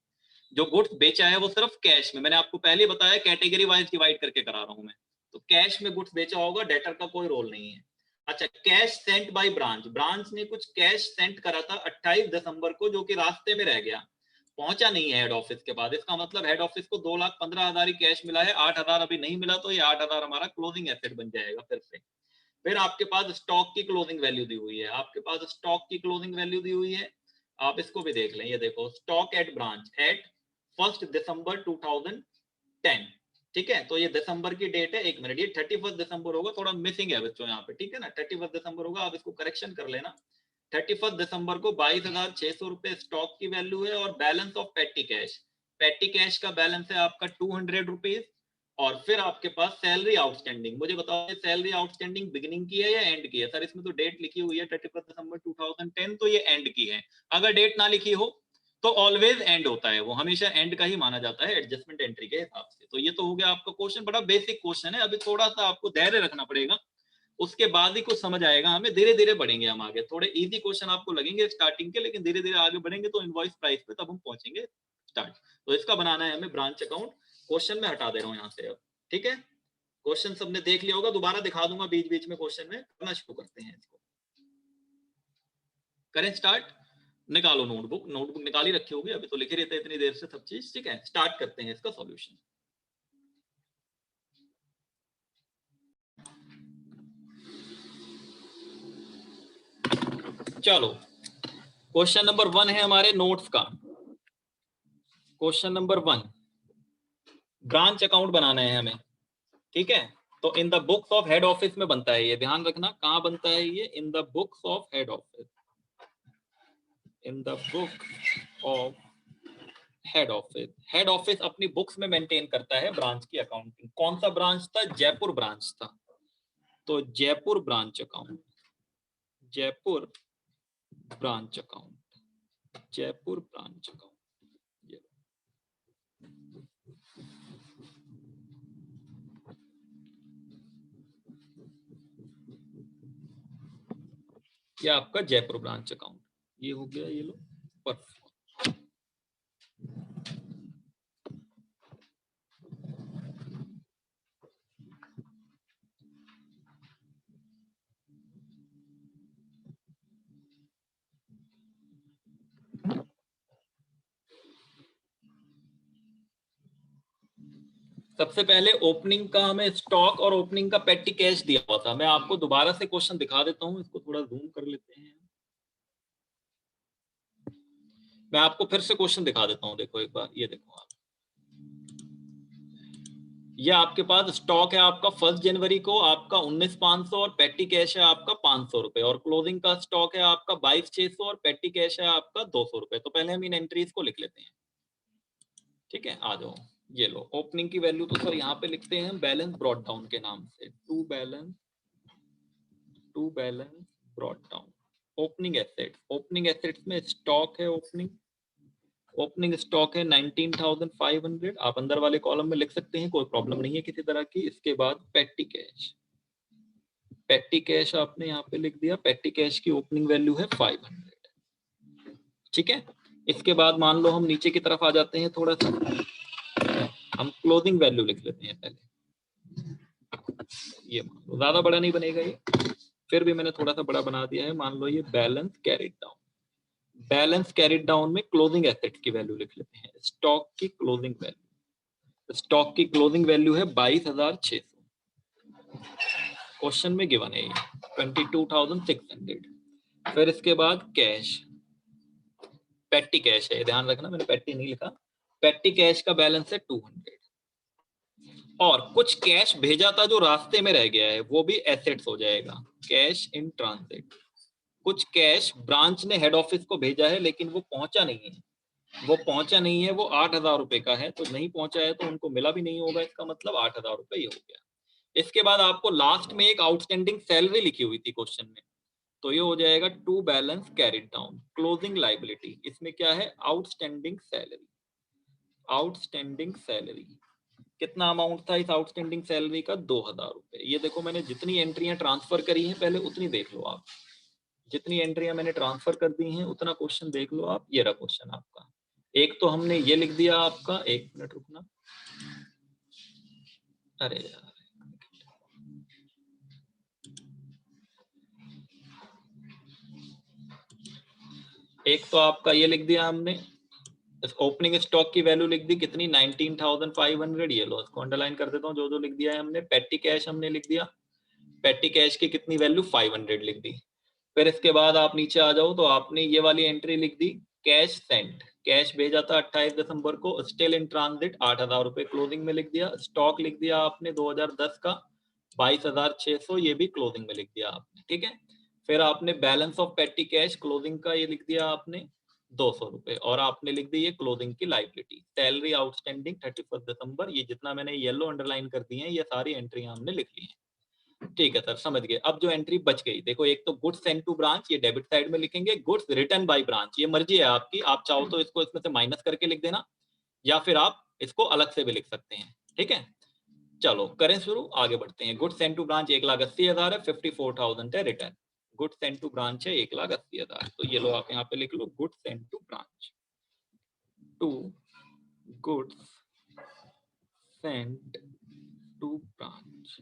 जो गुड्स बेचा है वो सिर्फ कैश में, मैंने आपको पहले बताया कैटेगरी वाइज डिवाइड करके करा रहा हूं मैं, तो कैश में गुड्स बेचा होगा, डेटर का कोई रोल नहीं है। अच्छा, cash sent by branch, branch ने कुछ कैश सेंट करा था 28 दिसंबर को, जो कि रास्ते में रह गया, पहुंचा नहीं है हेड ऑफिस के बाद, इसका मतलब हेड ऑफिस को 2,15,000 ही कैश मिला है, 8,000 अभी नहीं मिला, तो ये 8,000 हमारा क्लोजिंग एसेट बन जाएगा फिर से। फिर आपके पास स्टॉक की क्लोजिंग वैल्यू दी हुई है, आपके पास स्टॉक की क्लोजिंग वैल्यू दी हुई है, आप इसको भी देख लें, ये देखो स्टॉक एट ब्रांच एट 1 दिसंबर 2010, ठीक है। तो ये दिसंबर की डेट है, एक मिनट, ये 31 दिसंबर होगा, थोड़ा मिसिंग है बच्चों यहाँ पे, ठीक है ना, 31 दिसंबर होगा, आप इसको करेक्शन कर लेना। 31 दिसंबर को 22,600 रुपए स्टॉक की वैल्यू है, और बैलेंस ऑफ पेटी कैश, पेटी कैश का बैलेंस है आपका 200 रुपीज। और फिर आपके पास सैलरी आउटस्टैंडिंग, मुझे बताओ सैलरी आउटस्टैंडिंग बिगिनिंग की है या एंड की है सर, इसमें तो डेट लिखी हुई है 31 दिसंबर 2010, तो ये एंड की है। अगर डेट ना लिखी हो तो ऑलवेज एंड होता है, वो हमेशा एंड का ही माना जाता है एडजस्टमेंट एंट्री के हिसाब से। तो ये तो हो गया आपका क्वेश्चन, बड़ा बेसिक क्वेश्चन है, अभी थोड़ा सा आपको धैर्य रखना पड़ेगा, उसके बाद ही कुछ समझ आएगा हमें, धीरे धीरे बढ़ेंगे हम आगे। थोड़े इजी क्वेश्चन आपको लगेंगे स्टार्टिंग के, लेकिन धीरे धीरे आगे बढ़ेंगे तो इनवॉइस प्राइस पे तब हम पहुंचेंगे स्टार्ट। तो इसका बनाना है हमें ब्रांच अकाउंट। क्वेश्चन में हटा दे रहा हूँ यहाँ से अब, ठीक है। क्वेश्चन सबने देख लिया होगा, दोबारा दिखा दूंगा बीच बीच में क्वेश्चन में। करना शुरू करते हैं इसको, करें स्टार्ट। निकालो नोटबुक, नोटबुक निकाली रखी होगी, अभी तो लिखे रहते हैं इतनी देर से सब चीज, ठीक है। स्टार्ट करते हैं इसका सॉल्यूशन। चलो, क्वेश्चन नंबर 1 है हमारे नोट्स का। क्वेश्चन नंबर 1, ब्रांच अकाउंट बनाना है हमें, ठीक है। तो in the books of head office में बनता है ये, ध्यान रखना कहाँ बनता है ये, in the books of head office, in the book of head office. Head office अपनी बुक्स में मेंटेन करता है ब्रांच की अकाउंटिंग। कौन सा ब्रांच था? जयपुर ब्रांच था, तो Jaipur branch account, Jaipur branch account, Jaipur branch account. ये आपका जयपुर ब्रांच अकाउंट, ये हो गया, ये लो पर। सबसे पहले ओपनिंग का हमें स्टॉक और ओपनिंग का पेटी कैश दिया हुआ था। मैं आपको दोबारा से क्वेश्चन दिखा देता हूं, इसको थोड़ा जूम कर लेते हैं। मैं आपको फिर से क्वेश्चन दिखा देता हूं, देखो एक बार, ये देखो आप, ये आपके पास स्टॉक है आपका 1 जनवरी को आपका 19,500 और पेटी कैश है आपका 500 रुपए, और क्लोजिंग का स्टॉक है आपका 22,600 और पेटी कैश है आपका 200 रुपए। तो पहले हम इन एंट्रीज को लिख लेते हैं, ठीक है। आ जाओ, ये लो ओपनिंग की वैल्यू तो सर यहाँ पे लिखते हैं हम बैलेंस ब्रॉट डाउन के नाम से, to balance brought down. Opening asset, opening assets में स्टॉक है, ओपनिंग स्टॉक है 19,500, आप अंदर वाले कॉलम में लिख सकते हैं, कोई प्रॉब्लम नहीं है किसी तरह की। इसके बाद पेटी कैश, पेटी कैश आपने यहाँ पे लिख दिया, पेटी कैश की ओपनिंग वैल्यू है 500, ठीक है। इसके बाद मान लो हम नीचे की तरफ आ जाते हैं, थोड़ा सा हम क्लोजिंग वैल्यू लिख लेते हैं पहले। ये मान लो ज्यादा बड़ा नहीं बनेगा ये, फिर भी मैंने थोड़ा सा बड़ा बना दिया है। मान लो ये balance carried down, balance carried down में क्लोजिंग एसेट की वैल्यू लिख लेते हैं। स्टॉक की क्लोजिंग वैल्यू, स्टॉक की क्लोजिंग वैल्यू है 22,600, क्वेश्चन में गिवन है ये 22,600। फिर इसके बाद कैश, पेटी कैश है, ध्यान रखना मैंने पेटी नहीं लिखा, पेटी कैश का बैलेंस है 200, और कुछ कैश भेजा था जो रास्ते में रह गया है, वो भी एसेट्स हो जाएगा, कैश इन ट्रांजिट। कुछ कैश ब्रांच ने हेड ऑफिस को भेजा है लेकिन वो पहुंचा नहीं है, वो पहुंचा नहीं है, वो 8,000 रुपए का है, तो नहीं पहुंचा है तो उनको मिला भी नहीं होगा, इसका मतलब 8,000 रुपए ये हो गया। इसके बाद आपको लास्ट में एक आउटस्टैंडिंग सैलरी लिखी हुई थी क्वेश्चन में, तो ये हो जाएगा to balance carried down closing liability. इसमें क्या है? आउटस्टैंडिंग सैलरी, आउटस्टैंडिंग सैलरी कितना अमाउंट था इस आउटस्टैंडिंग सैलरी का? 2,000 रुपए। ये देखो मैंने जितनी एंट्रियां ट्रांसफर करी हैं पहले उतनी देख लो आप, जितनी एंट्रियां मैंने ट्रांसफर कर दी हैं उतना क्वेश्चन देख लो आप। ये रहा क्वेश्चन आपका, एक तो हमने ये लिख दिया आपका, एक मिनट रुकना, अरे यार एक तो आपका ये लिख दिया हमने, ओपनिंग स्टॉक की वैल्यू लिख दी कितनी? 19,500। ये लो इसको अंडरलाइन कर देता हूँ, जो जो लिख दिया है हमने। पेटी कैश हमने लिख दिया, पेटी कैश की कितनी वैल्यू? 500 लिख दी। फिर इसके बाद आप नीचे आ जाओ तो आपने ये वाली एंट्री लिख दी, कैश सेंट, कैश भेजा था 28 दिसंबर को, स्टिल इन ट्रांजिट 8,000 रुपए क्लोजिंग में लिख दिया। स्टॉक लिख दिया आपने 2010 का 22,600, ये भी क्लोजिंग में लिख दिया आपने, ठीक है। फिर आपने बैलेंस ऑफ पेटी कैश क्लोजिंग का ये लिख दिया आपने 200 रुपए, और आपने लिख दी ये क्लोजिंग की लाइबिलिटी, सैलरी आउटस्टैंडिंग 31 दिसंबर। ये जितना मैंने येलो अंडरलाइन कर दी है ये सारी एंट्री हमने लिख ली है, ठीक है सर समझ गए। अब जो एंट्री बच गई देखो, एक तो गुड्स सेंट टू ब्रांच, ये डेबिट साइड में लिखेंगे, गुड्स रिटर्न बाय ब्रांच, ये मर्जी है आपकी, आप चाहो तो इसको इसमें से माइनस करके लिख देना, या फिर आप इसको अलग से भी लिख सकते हैं, ठीक है। चलो करें शुरू, आगे बढ़ते हैं। गुड्स सेंड टू ब्रांच 1,80,000 है, 54,000 है return. Goods send to branch है 1,80,000, तो ये लो आप यहाँ पे लिख लो goods send to branch, to goods send to branch,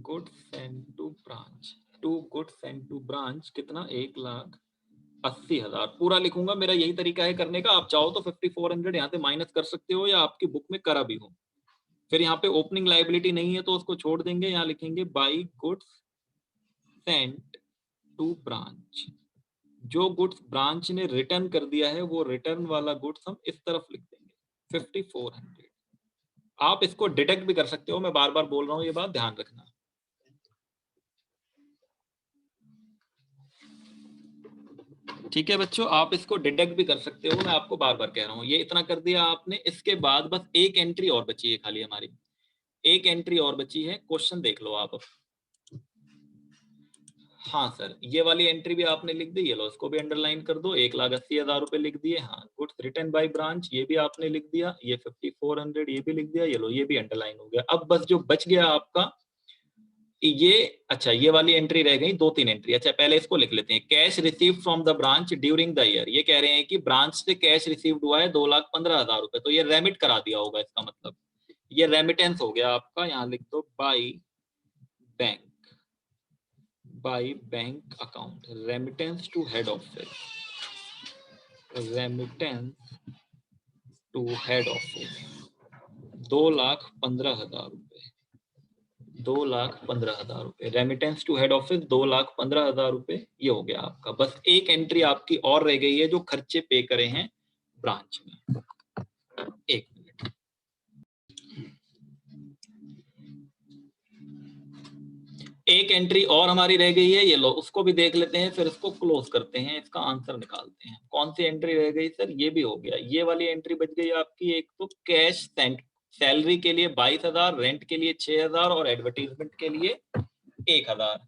goods send to branch, to goods send to branch कितना, 1,80,000 पूरा लिखूंगा। मेरा यही तरीका है करने का। आप चाहो तो 5400 यहाँ से माइनस कर सकते हो, या आपकी बुक में करा भी हो। फिर यहाँ पे ओपनिंग लाइबिलिटी नहीं है तो उसको छोड़ देंगे, यहाँ लिखेंगे by goods sent to branch. जो गुड्स ब्रांच ने रिटर्न कर दिया है वो रिटर्न वाला गुड्स हम इस तरफ लिख देंगे 5400। आप इसको डिडक्ट भी कर सकते हो, मैं बार बार बोल रहा हूँ, ये बात ध्यान रखना। ठीक है बच्चों, आप इसको डिडक्ट भी कर सकते हो, मैं आपको बार बार कह रहा हूँ। ये इतना कर दिया आपने, इसके बाद बस एक एंट्री और बची है खाली हमारी, एक एंट्री और बची है। क्वेश्चन देख लो आप। हाँ सर, ये वाली एंट्री भी आपने लिख दी, ये लो इसको भी अंडरलाइन कर दो, 1,80,000 रुपए लिख दिए। हाँ, गुड्स रिटर्न बाय ब्रांच ये भी आपने लिख दिया, ये 5400 ये भी लिख दिया, ये लो ये भी अंडरलाइन हो गया। अब बस जो बच गया आपका ये, अच्छा ये वाली एंट्री रह गई, 2-3 एंट्री। अच्छा पहले इसको लिख लेते हैं, cash receive from the branch during the year. ये कह रहे हैं कि ब्रांच से कैश रिसीव्ड हुआ है 2,15,000 रुपए, तो ये रेमिट करा दिया होगा, इसका मतलब ये रेमिटेंस हो गया आपका। यहाँ लिख दो by bank, by bank account, remittance to head office, remittance to head office 2,15,000 रुपए, 2,15,000 रुपए रेमिटेंस टू हेड ऑफिस, 2,15,000 रुपए ये हो गया आपका। बस एक एंट्री आपकी और रह गई है जो खर्चे पे करे हैं ब्रांच में। एक मिनट, एक एंट्री और हमारी रह गई है, ये लो उसको भी देख लेते हैं, फिर इसको क्लोज करते हैं, इसका आंसर निकालते हैं। कौन सी एंट्री रह गई सर, ये भी हो गया। ये वाली एंट्री बच गई आपकी, एक तो कैश सेंट, सैलरी के लिए 22,000, रेंट के लिए 6,000 और एडवर्टीजमेंट के लिए 1,000।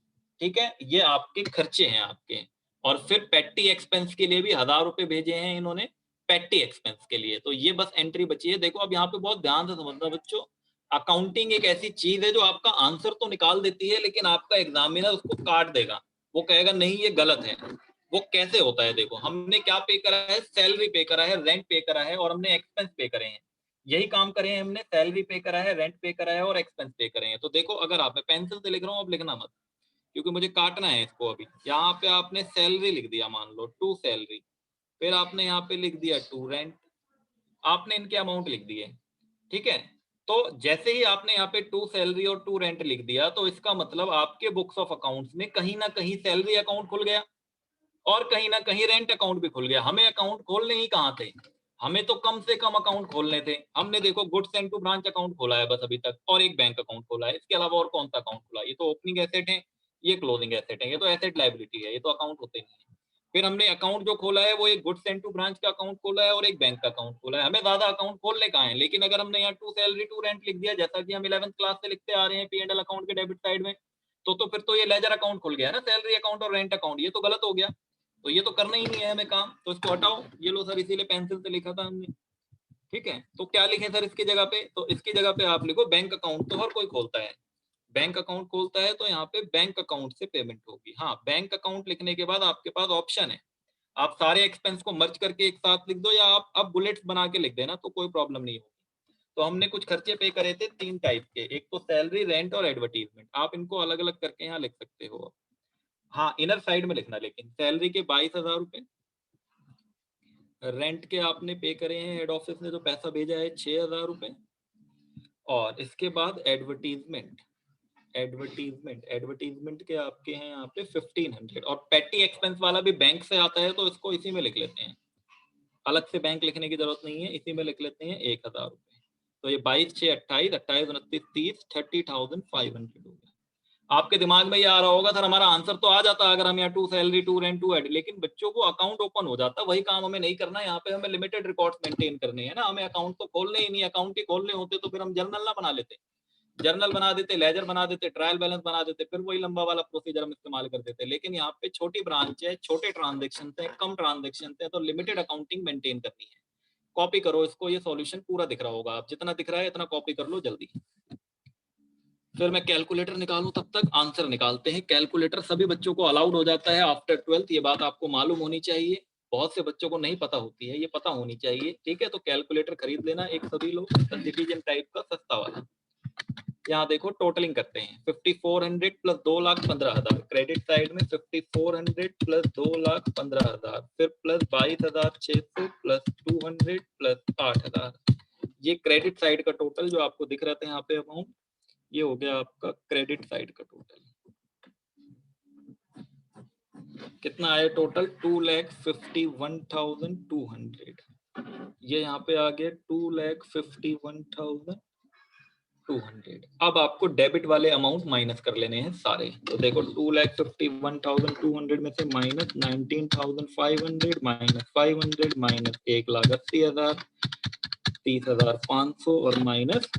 ठीक है, ये आपके खर्चे हैं आपके। और फिर पेटी एक्सपेंस के लिए भी 1,000 रुपए भेजे हैं इन्होंने, पेटी एक्सपेंस के लिए। तो ये बस एंट्री बची है। देखो अब यहाँ पे बहुत ध्यान से समझना बच्चों, अकाउंटिंग एक ऐसी चीज है जो आपका आंसर तो निकाल देती है, लेकिन आपका एग्जामिनर उसको काट देगा, वो कहेगा नहीं ये गलत है। वो कैसे होता है, देखो हमने क्या पे करा है, सैलरी पे करा है, रेंट पे करा है और हमने एक्सपेंस पे करे हैं। यही काम करे हैं हमने, सैलरी पे करा है, रेंट पे करा है और एक्सपेंस पे करे हैं। तो देखो अगर आप, मैं पेंसिल से लिख रहा हूँ, अब लिखना मत क्योंकि मुझे काटना है इसको। अभी यहाँ पे आपने सैलरी लिख दिया, मान लो टू सैलरी, फिर आपने यहाँ पे लिख दिया टू रेंट, आपने इनके अमाउंट लिख दिए। ठीक है, तो जैसे ही आपने यहाँ पे टू सैलरी और टू रेंट लिख दिया, तो इसका मतलब आपके बुक्स ऑफ अकाउंट्स में कहीं ना कहीं सैलरी अकाउंट खुल गया और कहीं ना कहीं रेंट अकाउंट भी खुल गया। हमें अकाउंट खोलने ही कहाँ थे, हमें तो कम से कम अकाउंट खोलने थे। हमने देखो goods send to branch account खोला है बस अभी तक, और एक बैंक अकाउंट खोला है, इसके अलावा और कौन सा अकाउंट खोला है? ये तो ओपनिंग एसेट है, ये क्लोजिंग एसेट है, ये तो एसेट लायबिलिटी है, ये तो अकाउंट होते नहीं है। फिर हमने अकाउंट जो खोला है वो एक गुड्स सेंड टू ब्रांच का अकाउंट खोला है और एक बैंक का अकाउंट खोला है। हमें ज्यादा अकाउंट खोलने का है, लेकिन अगर हमने यहाँ टू सैलरी टू रेंट लिख दिया, जैसा कि हम 11th क्लास से लिखते आ रहे हैं P&L अकाउंट के डेबिट साइड में, तो फिर तो ये लेजर अकाउंट खुल गया ना, सैलरी अकाउंट और रेंट अकाउंट, ये तो गलत हो गया। तो ये तो करना ही नहीं है हमें काम, तो इसको हटाओ। ये लो सर, इसीलिए पेंसिल से लिखा था हमने। ठीक है, तो क्या लिखें सर इसकी जगह पे? तो इसकी जगह पे आप लिखो बैंक अकाउंट। तो हर कोई खोलता है, बैंक अकाउंट खोलता है, तो यहाँ पे बैंक अकाउंट से पेमेंट होगी। हाँ, बैंक अकाउंट लिखने के बाद आपके पास ऑप्शन है, आप सारे एक्सपेंस को मर्ज करके एक साथ लिख दो, या आप अब बुलेट्स बना के लिख देना, तो कोई प्रॉब्लम नहीं होगी। तो हमने कुछ खर्चे पे करे थे 3 टाइप के, एक तो सैलरी, रेंट और एडवर्टीजमेंट। आप इनको अलग अलग करके यहाँ लिख सकते हो। हाँ, इनर साइड में लिखना, लेकिन सैलरी के 22,000 रुपए, रेंट के आपने पे करे हैं, हेड ऑफिस ने जो पैसा भेजा है 6,000 रुपए, और इसके बाद एडवर्टीजमेंट, एडवर्टीजमेंट के आपके हैं यहाँ पे 1,500। और पेटी एक्सपेंस वाला भी बैंक से आता है, तो इसको इसी में लिख लेते हैं, अलग से बैंक लिखने की जरूरत नहीं है, इसी में लिख लेते हैं 1,000 रुपए। तो ये 22, 6, 28, 28, 29, 30, 30,500 हो गया। आपके दिमाग में ये आ रहा होगा सर हमारा आंसर तो आ जाता अगर हम यहाँ to salary to rent to add, लेकिन बच्चों को अकाउंट ओपन हो जाता, वही काम हमें नहीं करना है। यहाँ पे हमें लिमिटेड रिकॉर्ड्स मेंटेन करने हैं ना, हमें अकाउंट तो खोलने ही नहीं। अकाउंट ही खोलने होते तो फिर हम जर्नल ना बना लेते, जर्नल बना देते, लेजर बना देते, ट्रायल बैलेंस बना देते, फिर वही लंबा वाला प्रोसीजर हम इस्तेमाल कर देते। लेकिन यहाँ पे छोटी ब्रांच है, छोटे ट्रांजेक्शन है, कम ट्रांजेक्शन है, तो लिमिटेड अकाउंटिंग मेंटेन करनी है। कॉपी करो इसको, ये सॉल्यूशन पूरा दिख रहा होगा, आप जितना दिख रहा है इतना कॉपी कर लो जल्दी। फिर मैं कैलकुलेटर निकालूं, तब तक आंसर निकालते हैं। कैलकुलेटर सभी बच्चों को अलाउड हो जाता है आफ्टर 12th, ये बात आपको मालूम होनी चाहिए, बहुत से बच्चों को नहीं पता होती है, ये पता होनी चाहिए, ठीक है। तो कैलकुलेटर खरीद लेना एक सभी लोग, डिवीजन टाइप का सस्ता वाला। यहाँ देखो टोटलिंग करते हैं, 5400 प्लस 2,15,000, क्रेडिट साइड में 5400 प्लस 2,15,000, फिर प्लस 22,600 प्लस 200 प्लस 8,000, ये क्रेडिट साइड का टोटल जो आपको दिख रहा था यहाँ पे अमाउंट, ये हो गया आपका क्रेडिट साइड का टोटल। कितना आया टोटल? 2,51,200, ये यहाँ पे आ गया 2,51,200। अब आपको डेबिट वाले अमाउंट माइनस कर लेने हैं सारे। तो देखो 2,51,200 में से माइनस 19,500 माइनस 500 माइनस 1,80,000, 30,500 और माइनस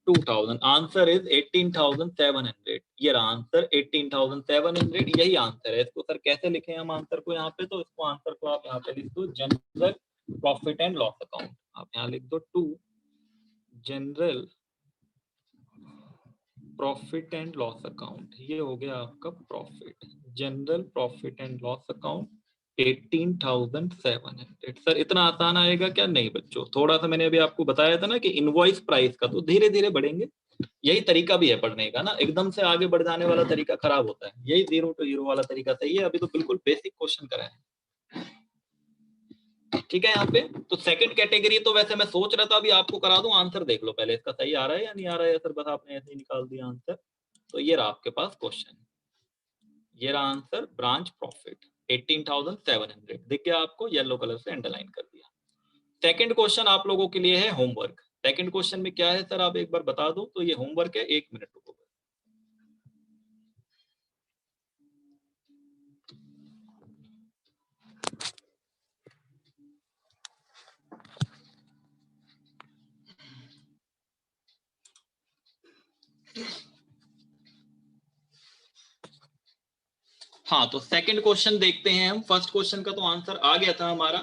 2,000। Answer is 18,700। ये रहा आंसर 18,700, यही आंसर है। इसको सर कैसे लिखे हम आंसर को यहाँ पे? तो इसको आंसर को आप यहाँ पे लिख दो general profit and loss account. आप यहाँ लिख दो to general profit and loss account. ये हो गया आपका profit, general profit and loss account 18,700। Sir इतना आसान आएगा क्या? नहीं बच्चों, थोड़ा सा मैंने अभी आपको बताया था ना कि इनवॉइस प्राइस का तो धीरे धीरे बढ़ेंगे, यही तरीका भी है पढ़ने का ना, एकदम से आगे बढ़ जाने वाला तरीका खराब होता है, यही 0 to 0 वाला तरीका सही है। अभी तो बिल्कुल बेसिक क्वेश्चन करा है, ठीक है। यहाँ पे तो सेकंड कैटेगरी तो वैसे मैं सोच रहा था अभी आपको करा दूं, आंसर देख लो पहले इसका सही आ रहा है या नहीं आ रहा है सर, बस आपने ऐसे ही निकाल दिया आंसर। तो ये रहा आपके पास क्वेश्चन, ये रहा आंसर, ब्रांच प्रॉफिट 18,700 दिख गया आपको, येलो कलर से अंडरलाइन कर दिया। सेकंड क्वेश्चन आप लोगों के लिए है होमवर्क। सेकंड क्वेश्चन में क्या है सर आप एक बार बता दो। तो ये होमवर्क है, 1 मिनट रुको। हाँ तो सेकंड क्वेश्चन देखते हैं हम। फर्स्ट क्वेश्चन का तो आंसर आ गया था हमारा,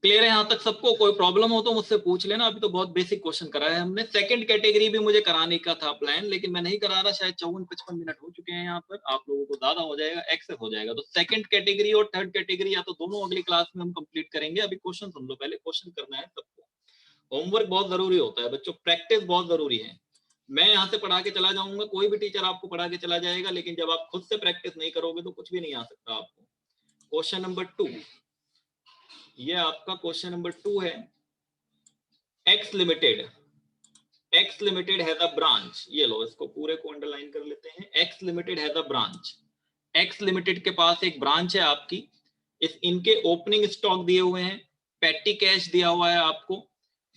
क्लियर है यहाँ तक सबको? कोई प्रॉब्लम हो तो मुझसे पूछ लेना, अभी तो बहुत बेसिक क्वेश्चन कराया है हमने। सेकंड कैटेगरी भी मुझे कराने का था प्लान, लेकिन मैं नहीं करा रहा, शायद 54-55 मिनट हो चुके हैं यहाँ पर, आप लोगों को ज्यादा हो जाएगा, एक्सेस हो जाएगा। तो सेकंड कैटेगरी और थर्ड कैटेगरी या तो दोनों अगली क्लास में हम कंप्लीट करेंगे। अभी क्वेश्चन सुन लो पहले, क्वेश्चन करना है सबको। होमवर्क बहुत जरूरी होता है बच्चों, प्रैक्टिस बहुत जरूरी है। मैं यहाँ से पढ़ा के चला जाऊंगा, कोई भी टीचर आपको पढ़ा के चला जाएगा, लेकिन जब आप खुद से प्रैक्टिस नहीं करोगे तो कुछ भी नहीं आ सकता आपको। क्वेश्चन नंबर 2, ये आपका क्वेश्चन नंबर 2 है। X limited has a branch, ये लो इसको पूरे को अंडरलाइन कर लेते हैं। X limited has a branch, x limited के पास एक ब्रांच है आपकी। इस इनके ओपनिंग स्टॉक दिए हुए हैं, पेटी कैश दिया हुआ है आपको,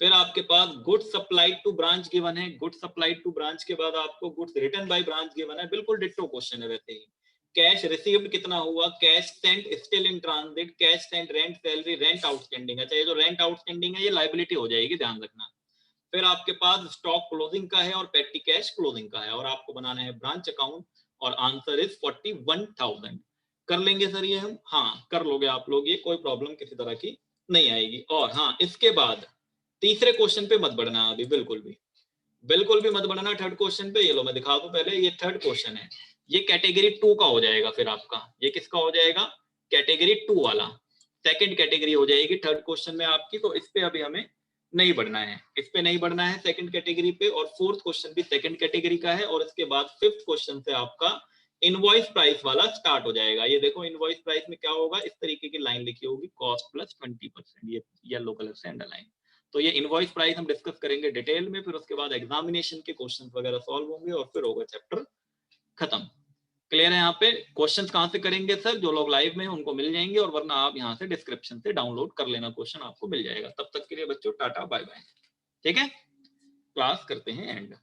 फिर आपके पास goods supplied to branch given है, गुड्स सप्लाइड टू ब्रांच के बाद आपको goods return by branch given है, बिल्कुल डिट्टो क्वेश्चन है वैसे ही। कैश रिसीव्ड कितना हुआ, cash Saint still in transit, cash Saint rent salary, rent outstanding. अच्छा ये जो रेंट आउटस्टैंडिंग है ये लायबिलिटी हो जाएगी, ध्यान रखना। फिर आपके पास स्टॉक क्लोजिंग का है और पेटी कैश क्लोजिंग का है, और आपको बनाना है ब्रांच अकाउंट, और आंसर इज 41,000। कर लेंगे सर ये हम? हाँ कर लोगे आप लोग, ये कोई प्रॉब्लम किसी तरह की नहीं आएगी। और हाँ इसके बाद तीसरे क्वेश्चन पे मत बढ़ना अभी, बिल्कुल भी मत बढ़ना थर्ड क्वेश्चन पे। ये लो मैं दिखा दूं पहले, ये थर्ड क्वेश्चन है, ये कैटेगरी 2 का हो जाएगा। फिर आपका ये किसका हो जाएगा? कैटेगरी 2 वाला, सेकंड कैटेगरी हो जाएगी थर्ड क्वेश्चन में आपकी। तो इस पे अभी हमें नहीं बढ़ना है, इस पे नहीं बढ़ना है सेकंड कैटेगरी पे। और फोर्थ क्वेश्चन भी सेकंड कैटेगरी का है, और इसके बाद फिफ्थ क्वेश्चन से आपका इनवॉइस प्राइस वाला स्टार्ट हो जाएगा। ये देखो इनवॉइस प्राइस में क्या होगा, इस तरीके की लाइन लिखी होगी, कॉस्ट प्लस 20%, ये येलो कलर से अंडरलाइन। तो ये इनवॉइस प्राइस हम डिस्कस करेंगे डिटेल में, फिर उसके बाद एग्जामिनेशन के क्वेश्चंस वगैरह सॉल्व होंगे और फिर होगा चैप्टर खत्म। क्लियर है? यहाँ पे क्वेश्चंस कहाँ से करेंगे सर? जो लोग लाइव में हैं उनको मिल जाएंगे, और वरना आप यहाँ से डिस्क्रिप्शन से डाउनलोड कर लेना, क्वेश्चन आपको मिल जाएगा। तब तक के लिए बच्चों टाटा बाय बाय, ठीक है। क्लास करते हैं एंड।